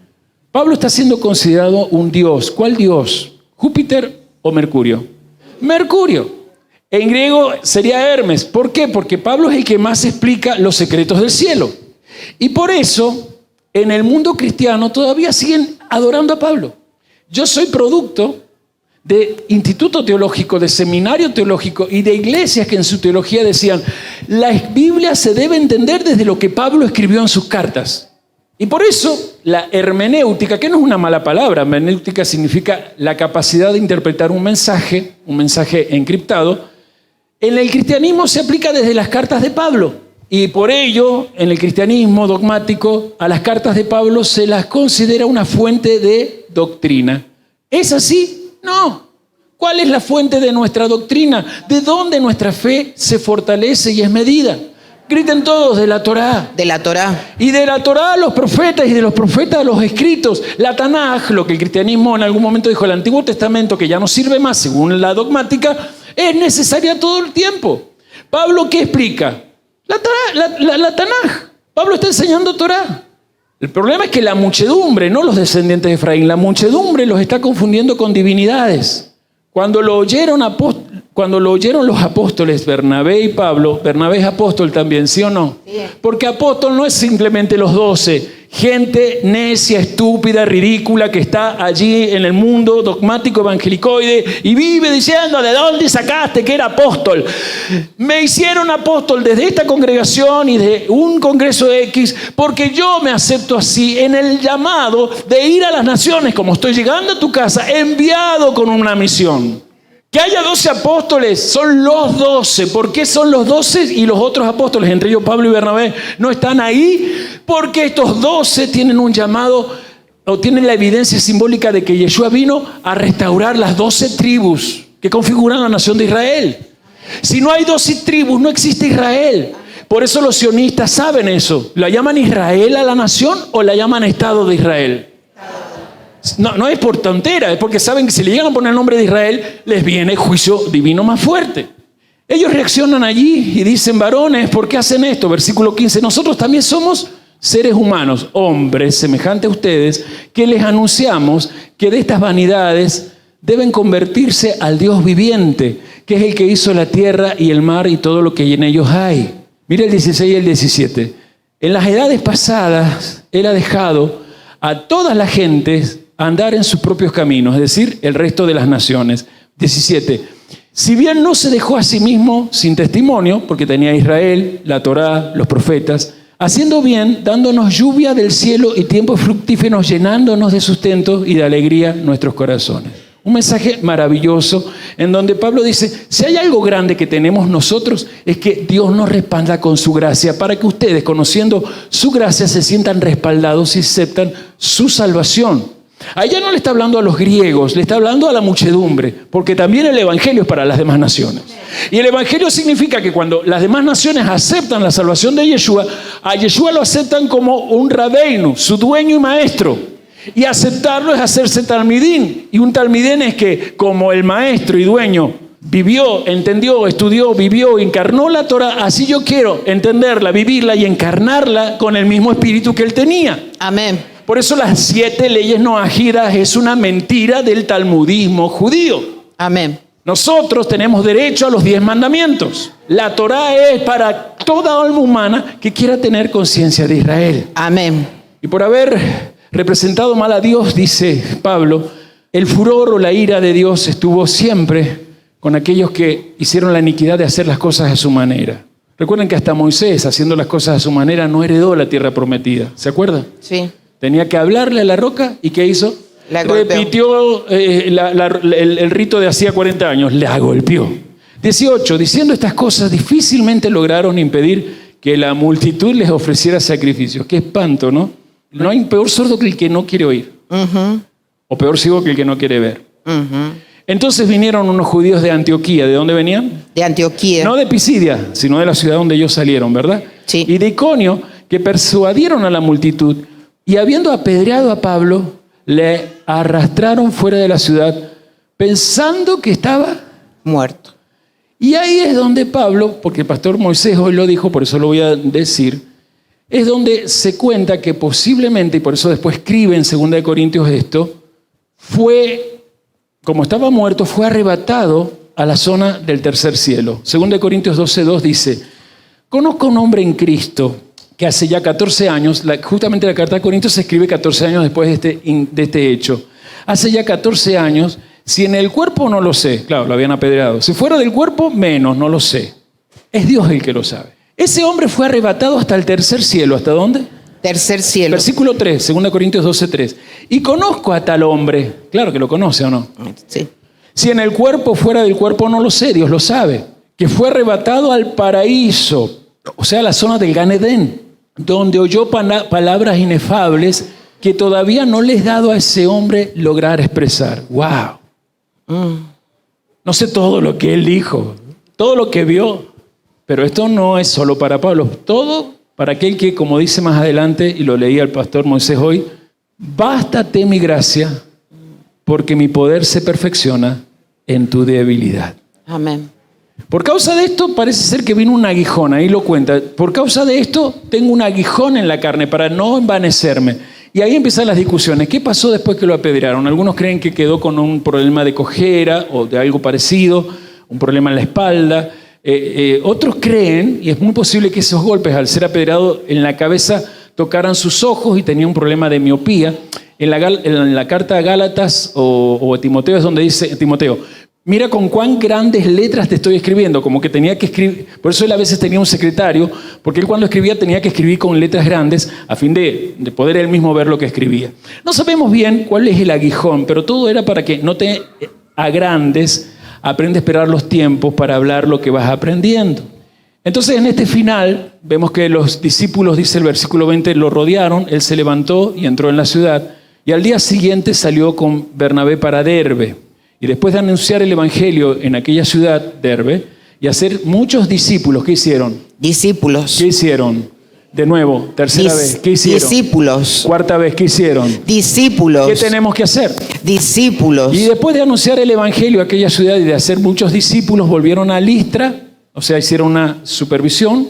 Pablo está siendo considerado un dios. ¿Cuál dios? ¿Júpiter o Mercurio? Mercurio. En griego sería Hermes. ¿Por qué? Porque Pablo es el que más explica los secretos del cielo. Y por eso, en el mundo cristiano todavía siguen adorando a Pablo. Yo soy producto de instituto teológico, de seminario teológico y de iglesias que en su teología decían, la Biblia se debe entender desde lo que Pablo escribió en sus cartas. Y por eso la hermenéutica, que no es una mala palabra, hermenéutica significa la capacidad de interpretar un mensaje encriptado, en el cristianismo se aplica desde las cartas de Pablo. Y por ello, en el cristianismo dogmático, a las cartas de Pablo se las considera una fuente de doctrina. ¿Es así? No. ¿Cuál es la fuente de nuestra doctrina? ¿De dónde nuestra fe se fortalece y es medida? Griten todos, de la Torá. De la Torá. Y de la Torá a los profetas y de los profetas a los escritos. La Tanaj, lo que el cristianismo en algún momento dijo, el Antiguo Testamento, que ya no sirve más según la dogmática, es necesaria todo el tiempo. Pablo, ¿qué explica? La Tanaj. Pablo está enseñando Torá. El problema es que la muchedumbre, no los descendientes de Efraín, la muchedumbre los está confundiendo con divinidades. Cuando lo oyeron los apóstoles, Bernabé y Pablo, Bernabé es apóstol también, ¿sí o no? Sí. Porque apóstol no es simplemente los 12, gente necia, estúpida, ridícula, que está allí en el mundo dogmático evangelicoide y vive diciendo, ¿de dónde sacaste que era apóstol? Me hicieron apóstol desde esta congregación y de un congreso X, porque yo me acepto así en el llamado de ir a las naciones, como estoy llegando a tu casa, enviado con una misión. Que haya 12 apóstoles, son los 12. ¿Por qué son los 12 y los otros apóstoles, entre ellos Pablo y Bernabé, no están ahí? Porque estos 12 tienen un llamado, o tienen la evidencia simbólica de que Yeshua vino a restaurar las 12 tribus que configuran la nación de Israel. Si no hay 12 tribus, no existe Israel. Por eso los sionistas saben eso. ¿La llaman Israel a la nación o la llaman Estado de Israel? No es por tontera, es porque saben que si le llegan a poner el nombre de Israel, les viene juicio divino más fuerte. Ellos reaccionan allí y dicen, varones, ¿por qué hacen esto? Versículo 15, nosotros también somos seres humanos, hombres semejantes a ustedes, que les anunciamos que de estas vanidades deben convertirse al Dios viviente, que es el que hizo la tierra y el mar y todo lo que en ellos hay. Mira el 16 y el 17. En las edades pasadas, Él ha dejado a todas las gentes andar en sus propios caminos, es decir, el resto de las naciones. 17. Si bien no se dejó a sí mismo sin testimonio, porque tenía Israel, la Torá, los profetas, haciendo bien, dándonos lluvia del cielo y tiempos fructíferos, llenándonos de sustento y de alegría nuestros corazones. Un mensaje maravilloso en donde Pablo dice, si hay algo grande que tenemos nosotros, es que Dios nos respalda con su gracia, para que ustedes, conociendo su gracia, se sientan respaldados y aceptan su salvación. Allá no le está hablando a los griegos, le está hablando a la muchedumbre, porque también el evangelio es para las demás naciones. Y el evangelio significa que cuando las demás naciones aceptan la salvación de Yeshua, a Yeshua lo aceptan como un rabeinu, su dueño y maestro. Y aceptarlo es hacerse talmidín. Y un talmidín es que, como el maestro y dueño vivió, entendió, estudió, vivió, encarnó la Torah, así yo quiero entenderla, vivirla y encarnarla con el mismo espíritu que él tenía. Amén. Por eso las 7 leyes noajidas es una mentira del talmudismo judío. Amén. Nosotros tenemos derecho a los 10 mandamientos. La Torá es para toda alma humana que quiera tener conciencia de Israel. Amén. Y por haber representado mal a Dios, dice Pablo, el furor o la ira de Dios estuvo siempre con aquellos que hicieron la iniquidad de hacer las cosas a su manera. Recuerden que hasta Moisés, haciendo las cosas a su manera, no heredó la tierra prometida. ¿Se acuerdan? Sí. Tenía que hablarle a la roca, ¿y qué hizo? La golpeó. Repitió el rito de hacía 40 años, la golpeó. 18, diciendo estas cosas, difícilmente lograron impedir que la multitud les ofreciera sacrificios. Qué espanto, ¿no? No hay peor sordo que el que no quiere oír. O peor ciego que el que no quiere ver. Entonces vinieron unos judíos de Antioquía. ¿De dónde venían? De Antioquía. No de Pisidia, sino de la ciudad donde ellos salieron, ¿verdad? Sí. Y de Iconio, que persuadieron a la multitud, y habiendo apedreado a Pablo, le arrastraron fuera de la ciudad, pensando que estaba muerto. Y ahí es donde Pablo, porque el pastor Moisés hoy lo dijo, por eso lo voy a decir, es donde se cuenta que posiblemente, y por eso después escribe en 2 Corintios esto, fue, como estaba muerto, fue arrebatado a la zona del tercer cielo. 2 Corintios 12:2 dice, conozco a un hombre en Cristo que hace ya 14 años, justamente la carta de Corintios se escribe 14 años después de este hecho. Hace ya 14 años, si en el cuerpo no lo sé, claro, lo habían apedreado. Si fuera del cuerpo, menos, no lo sé. Es Dios el que lo sabe. Ese hombre fue arrebatado hasta el tercer cielo. ¿Hasta dónde? Tercer cielo. Versículo 3, 2 Corintios 12:3. Y conozco a tal hombre. Claro que lo conoce, ¿o no? Sí. Si en el cuerpo, fuera del cuerpo, no lo sé, Dios lo sabe. Que fue arrebatado al paraíso, o sea, la zona del Gan Edén, donde oyó palabras inefables que todavía no les he dado a ese hombre lograr expresar. ¡Wow! No sé todo lo que él dijo, todo lo que vio, pero esto no es solo para Pablo, todo para aquel que, como dice más adelante, y lo leía el pastor Moisés hoy, bástate mi gracia, porque mi poder se perfecciona en tu debilidad. Amén. Por causa de esto parece ser que vino un aguijón, ahí lo cuenta. Por causa de esto tengo un aguijón en la carne para no envanecerme. Y ahí empiezan las discusiones. ¿Qué pasó después que lo apedrearon? Algunos creen que quedó con un problema de cojera o de algo parecido, un problema en la espalda. Otros creen, y es muy posible que esos golpes al ser apedreado en la cabeza tocaran sus ojos y tenía un problema de miopía. En la carta a Gálatas o a Timoteo es donde dice, Timoteo, mira con cuán grandes letras te estoy escribiendo, como que tenía que escribir, por eso él a veces tenía un secretario, porque él cuando escribía tenía que escribir con letras grandes a fin de poder él mismo ver lo que escribía. No sabemos bien cuál es el aguijón, pero todo era para que no te agrandes, aprende a esperar los tiempos para hablar lo que vas aprendiendo. Entonces en este final vemos que los discípulos, dice el versículo 20, lo rodearon, él se levantó y entró en la ciudad, y al día siguiente salió con Bernabé para Derbe. Y después de anunciar el evangelio en aquella ciudad, Derbe, y hacer muchos discípulos, ¿qué hicieron? Discípulos. ¿Qué hicieron? De nuevo, tercera vez, ¿qué hicieron? Discípulos. Cuarta vez, ¿qué hicieron? Discípulos. ¿Qué tenemos que hacer? Discípulos. Y después de anunciar el evangelio a aquella ciudad y de hacer muchos discípulos, volvieron a Listra, o sea, hicieron una supervisión,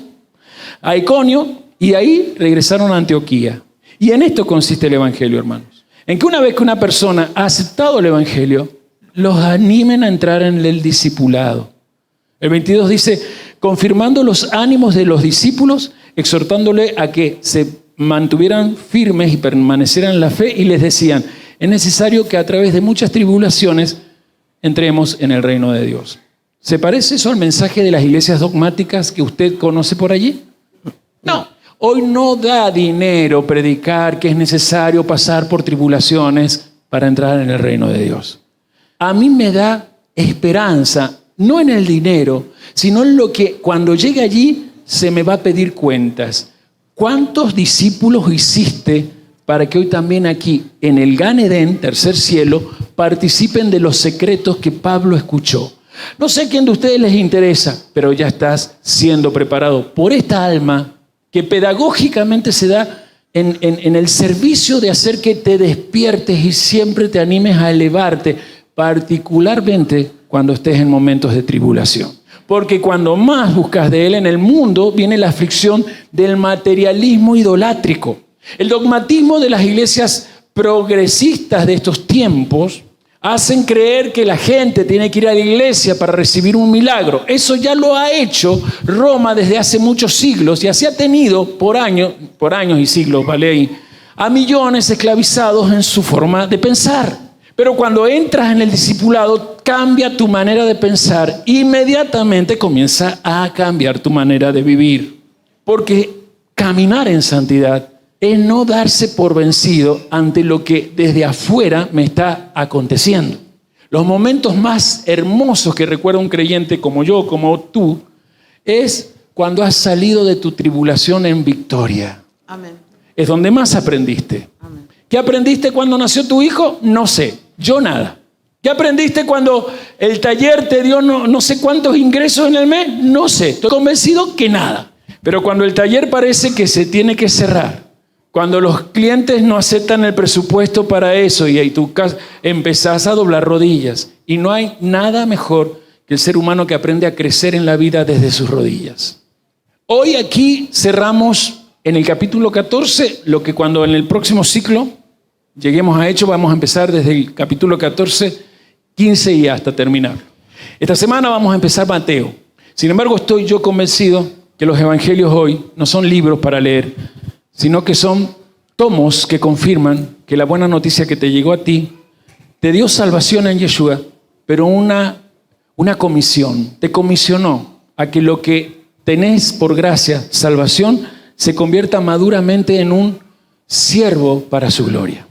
a Iconio, y ahí regresaron a Antioquía. Y en esto consiste el evangelio, hermanos. En que una vez que una persona ha aceptado el evangelio, los animen a entrar en el discipulado. El 22 dice, confirmando los ánimos de los discípulos, exhortándole a que se mantuvieran firmes y permanecieran en la fe, y les decían, es necesario que a través de muchas tribulaciones entremos en el reino de Dios. ¿Se parece eso al mensaje de las iglesias dogmáticas que usted conoce por allí? No. Hoy no da dinero predicar que es necesario pasar por tribulaciones para entrar en el reino de Dios. A mí me da esperanza, no en el dinero, sino en lo que cuando llegue allí se me va a pedir cuentas. ¿Cuántos discípulos hiciste para que hoy también aquí, en el Gan Edén, tercer cielo, participen de los secretos que Pablo escuchó? No sé a quién de ustedes les interesa, pero ya estás siendo preparado por esta alma que pedagógicamente se da en el servicio de hacer que te despiertes y siempre te animes a elevarte, particularmente cuando estés en momentos de tribulación. Porque cuando más buscas de Él en el mundo, viene la aflicción del materialismo idolátrico. El dogmatismo de las iglesias progresistas de estos tiempos hacen creer que la gente tiene que ir a la iglesia para recibir un milagro. Eso ya lo ha hecho Roma desde hace muchos siglos y así ha tenido por años y siglos, ¿vale? A millones esclavizados en su forma de pensar. Pero cuando entras en el discipulado, cambia tu manera de pensar. Inmediatamente comienza a cambiar tu manera de vivir. Porque caminar en santidad es no darse por vencido ante lo que desde afuera me está aconteciendo. Los momentos más hermosos que recuerda un creyente como yo, como tú, es cuando has salido de tu tribulación en victoria. Amén. Es donde más aprendiste. Amén. ¿Qué aprendiste cuando nació tu hijo? No sé, yo nada. ¿Qué aprendiste cuando el taller te dio no sé cuántos ingresos en el mes? No sé, estoy convencido que nada. Pero cuando el taller parece que se tiene que cerrar, cuando los clientes no aceptan el presupuesto para eso y ahí tú empezás a doblar rodillas. Y no hay nada mejor que el ser humano que aprende a crecer en la vida desde sus rodillas. Hoy aquí cerramos en el capítulo 14, lo que cuando en el próximo ciclo lleguemos a Hechos vamos a empezar desde el capítulo 14, 15 y hasta terminar. Esta semana vamos a empezar Mateo. Sin embargo, estoy yo convencido que los evangelios hoy no son libros para leer, sino que son tomos que confirman que la buena noticia que te llegó a ti te dio salvación en Yeshua, pero una comisión, te comisionó a que lo que tenés por gracia, salvación, se convierta maduramente en un siervo para su gloria.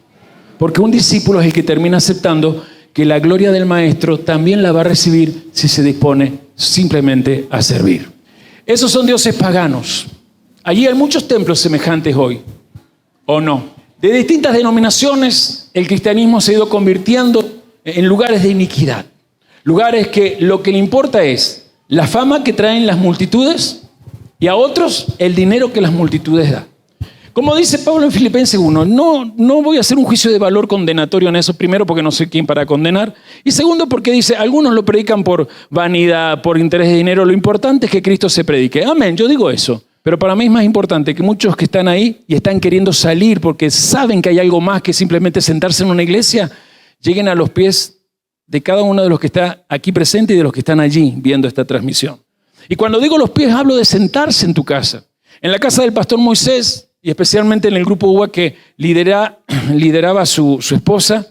Porque un discípulo es el que termina aceptando que la gloria del maestro también la va a recibir si se dispone simplemente a servir. Esos son dioses paganos. Allí hay muchos templos semejantes hoy, ¿o no? De distintas denominaciones, el cristianismo se ha ido convirtiendo en lugares de iniquidad. Lugares que lo que le importa es la fama que traen las multitudes y a otros el dinero que las multitudes dan. Como dice Pablo en Filipenses 1, no voy a hacer un juicio de valor condenatorio en eso, primero porque no soy quien para condenar, y segundo porque dice, algunos lo predican por vanidad, por interés de dinero, lo importante es que Cristo se predique. Amén, yo digo eso. Pero para mí es más importante que muchos que están ahí y están queriendo salir porque saben que hay algo más que simplemente sentarse en una iglesia, lleguen a los pies de cada uno de los que está aquí presente y de los que están allí viendo esta transmisión. Y cuando digo los pies, hablo de sentarse en tu casa. En la casa del pastor Moisés, y especialmente en el grupo UBA que lideraba su esposa,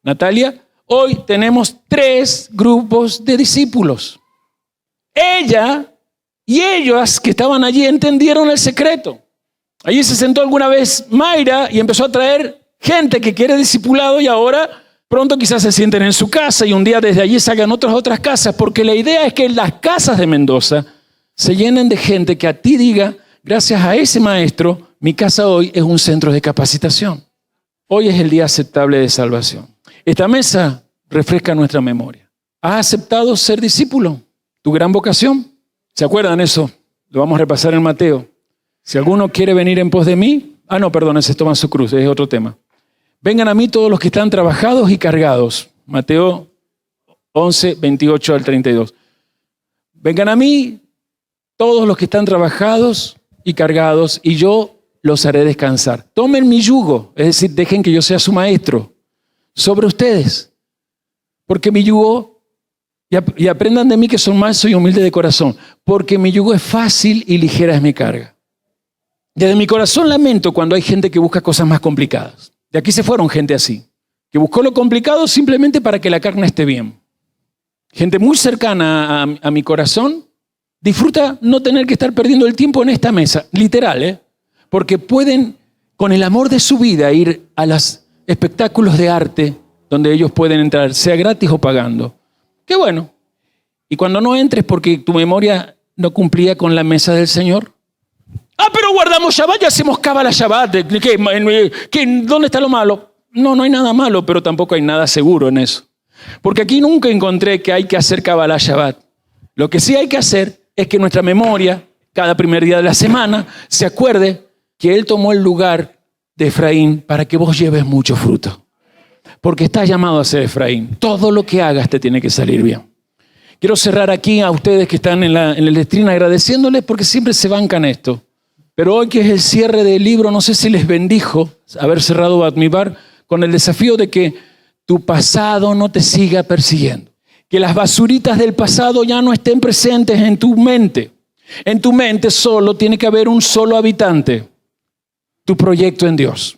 Natalia, hoy tenemos 3 grupos de discípulos. Ella y ellos que estaban allí entendieron el secreto. Allí se sentó alguna vez Mayra y empezó a traer gente que quiere discipulado y ahora pronto quizás se sienten en su casa y un día desde allí salgan otras casas, porque la idea es que las casas de Mendoza se llenen de gente que a ti diga, gracias a ese maestro, mi casa hoy es un centro de capacitación. Hoy es el día aceptable de salvación. Esta mesa refresca nuestra memoria. ¿Has aceptado ser discípulo? ¿Tu gran vocación? ¿Se acuerdan eso? Lo vamos a repasar en Mateo. Si alguno quiere venir en pos de mí, ese toma su cruz, es otro tema. Vengan a mí todos los que están trabajados y cargados. Mateo 11, 28 al 32. Vengan a mí todos los que están trabajados y cargados y yo los haré descansar. Tomen mi yugo, es decir, dejen que yo sea su maestro sobre ustedes. Porque mi yugo... Y aprendan de mí que son manso y humilde de corazón, porque mi yugo es fácil y ligera es mi carga. Desde mi corazón lamento cuando hay gente que busca cosas más complicadas. De aquí se fueron gente así, que buscó lo complicado simplemente para que la carne esté bien. Gente muy cercana a mi corazón disfruta no tener que estar perdiendo el tiempo en esta mesa, literal, porque pueden con el amor de su vida ir a los espectáculos de arte donde ellos pueden entrar, sea gratis o pagando. Qué bueno. Y cuando no entres porque tu memoria no cumplía con la mesa del Señor. Pero guardamos Shabbat y hacemos cábala Shabbat. ¿Dónde está lo malo? No hay nada malo, pero tampoco hay nada seguro en eso. Porque aquí nunca encontré que hay que hacer cábala Shabbat. Lo que sí hay que hacer es que nuestra memoria, cada primer día de la semana, se acuerde que Él tomó el lugar de Efraín para que vos lleves mucho fruto. Porque estás llamado a ser Efraín. Todo lo que hagas te tiene que salir bien. Quiero cerrar aquí a ustedes que están en el stream agradeciéndoles porque siempre se bancan esto. Pero hoy que es el cierre del libro, no sé si les bendijo haber cerrado Bamidbar con el desafío de que tu pasado no te siga persiguiendo. Que las basuritas del pasado ya no estén presentes en tu mente. En tu mente solo tiene que haber un solo habitante, tu proyecto en Dios.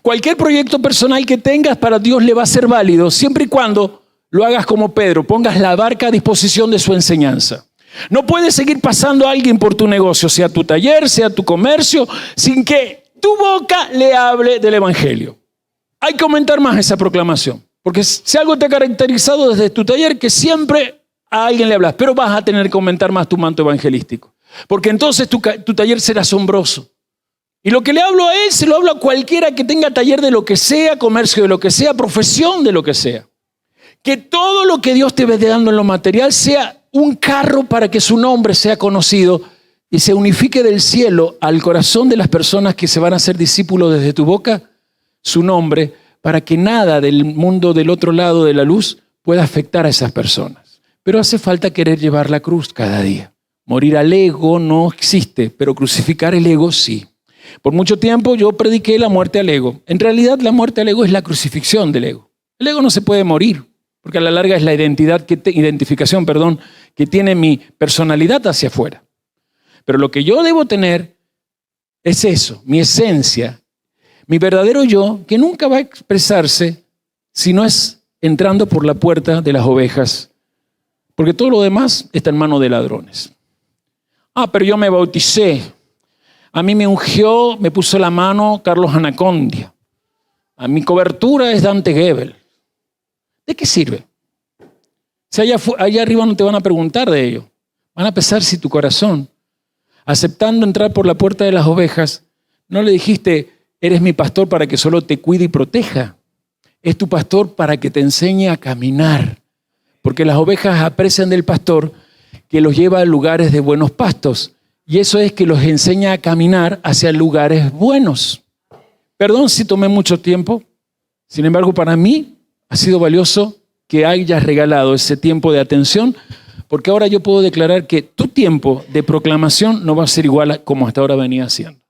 Cualquier proyecto personal que tengas para Dios le va a ser válido, siempre y cuando lo hagas como Pedro, pongas la barca a disposición de su enseñanza. No puedes seguir pasando a alguien por tu negocio, sea tu taller, sea tu comercio, sin que tu boca le hable del evangelio. Hay que aumentar más esa proclamación, porque si algo te ha caracterizado desde tu taller, que siempre a alguien le hablas, pero vas a tener que aumentar más tu manto evangelístico, porque entonces tu taller será asombroso. Y lo que le hablo a él, se lo hablo a cualquiera que tenga taller de lo que sea, comercio de lo que sea, profesión de lo que sea. Que todo lo que Dios te esté dando en lo material sea un carro para que su nombre sea conocido y se unifique del cielo al corazón de las personas que se van a hacer discípulos desde tu boca, su nombre, para que nada del mundo del otro lado de la luz pueda afectar a esas personas. Pero hace falta querer llevar la cruz cada día. Morir al ego no existe, pero crucificar el ego sí. Por mucho tiempo yo prediqué la muerte al ego. En realidad la muerte al ego es la crucifixión del ego. El ego no se puede morir, porque a la larga es la identificación que tiene mi personalidad hacia afuera. Pero lo que yo debo tener es eso, mi esencia, mi verdadero yo, que nunca va a expresarse si no es entrando por la puerta de las ovejas, porque todo lo demás está en manos de ladrones. Pero yo me bauticé. A mí me ungió, me puso la mano Carlos Anacondia. A mi cobertura es Dante Gebel. ¿De qué sirve? Si allá arriba no te van a preguntar de ello. Van a pesar si tu corazón, aceptando entrar por la puerta de las ovejas, no le dijiste, eres mi pastor para que solo te cuide y proteja. Es tu pastor para que te enseñe a caminar. Porque las ovejas aprecian del pastor que los lleva a lugares de buenos pastos. Y eso es que los enseña a caminar hacia lugares buenos. Perdón si tomé mucho tiempo. Sin embargo, para mí ha sido valioso que hayas regalado ese tiempo de atención, porque ahora yo puedo declarar que tu tiempo de proclamación no va a ser igual a como hasta ahora venía siendo.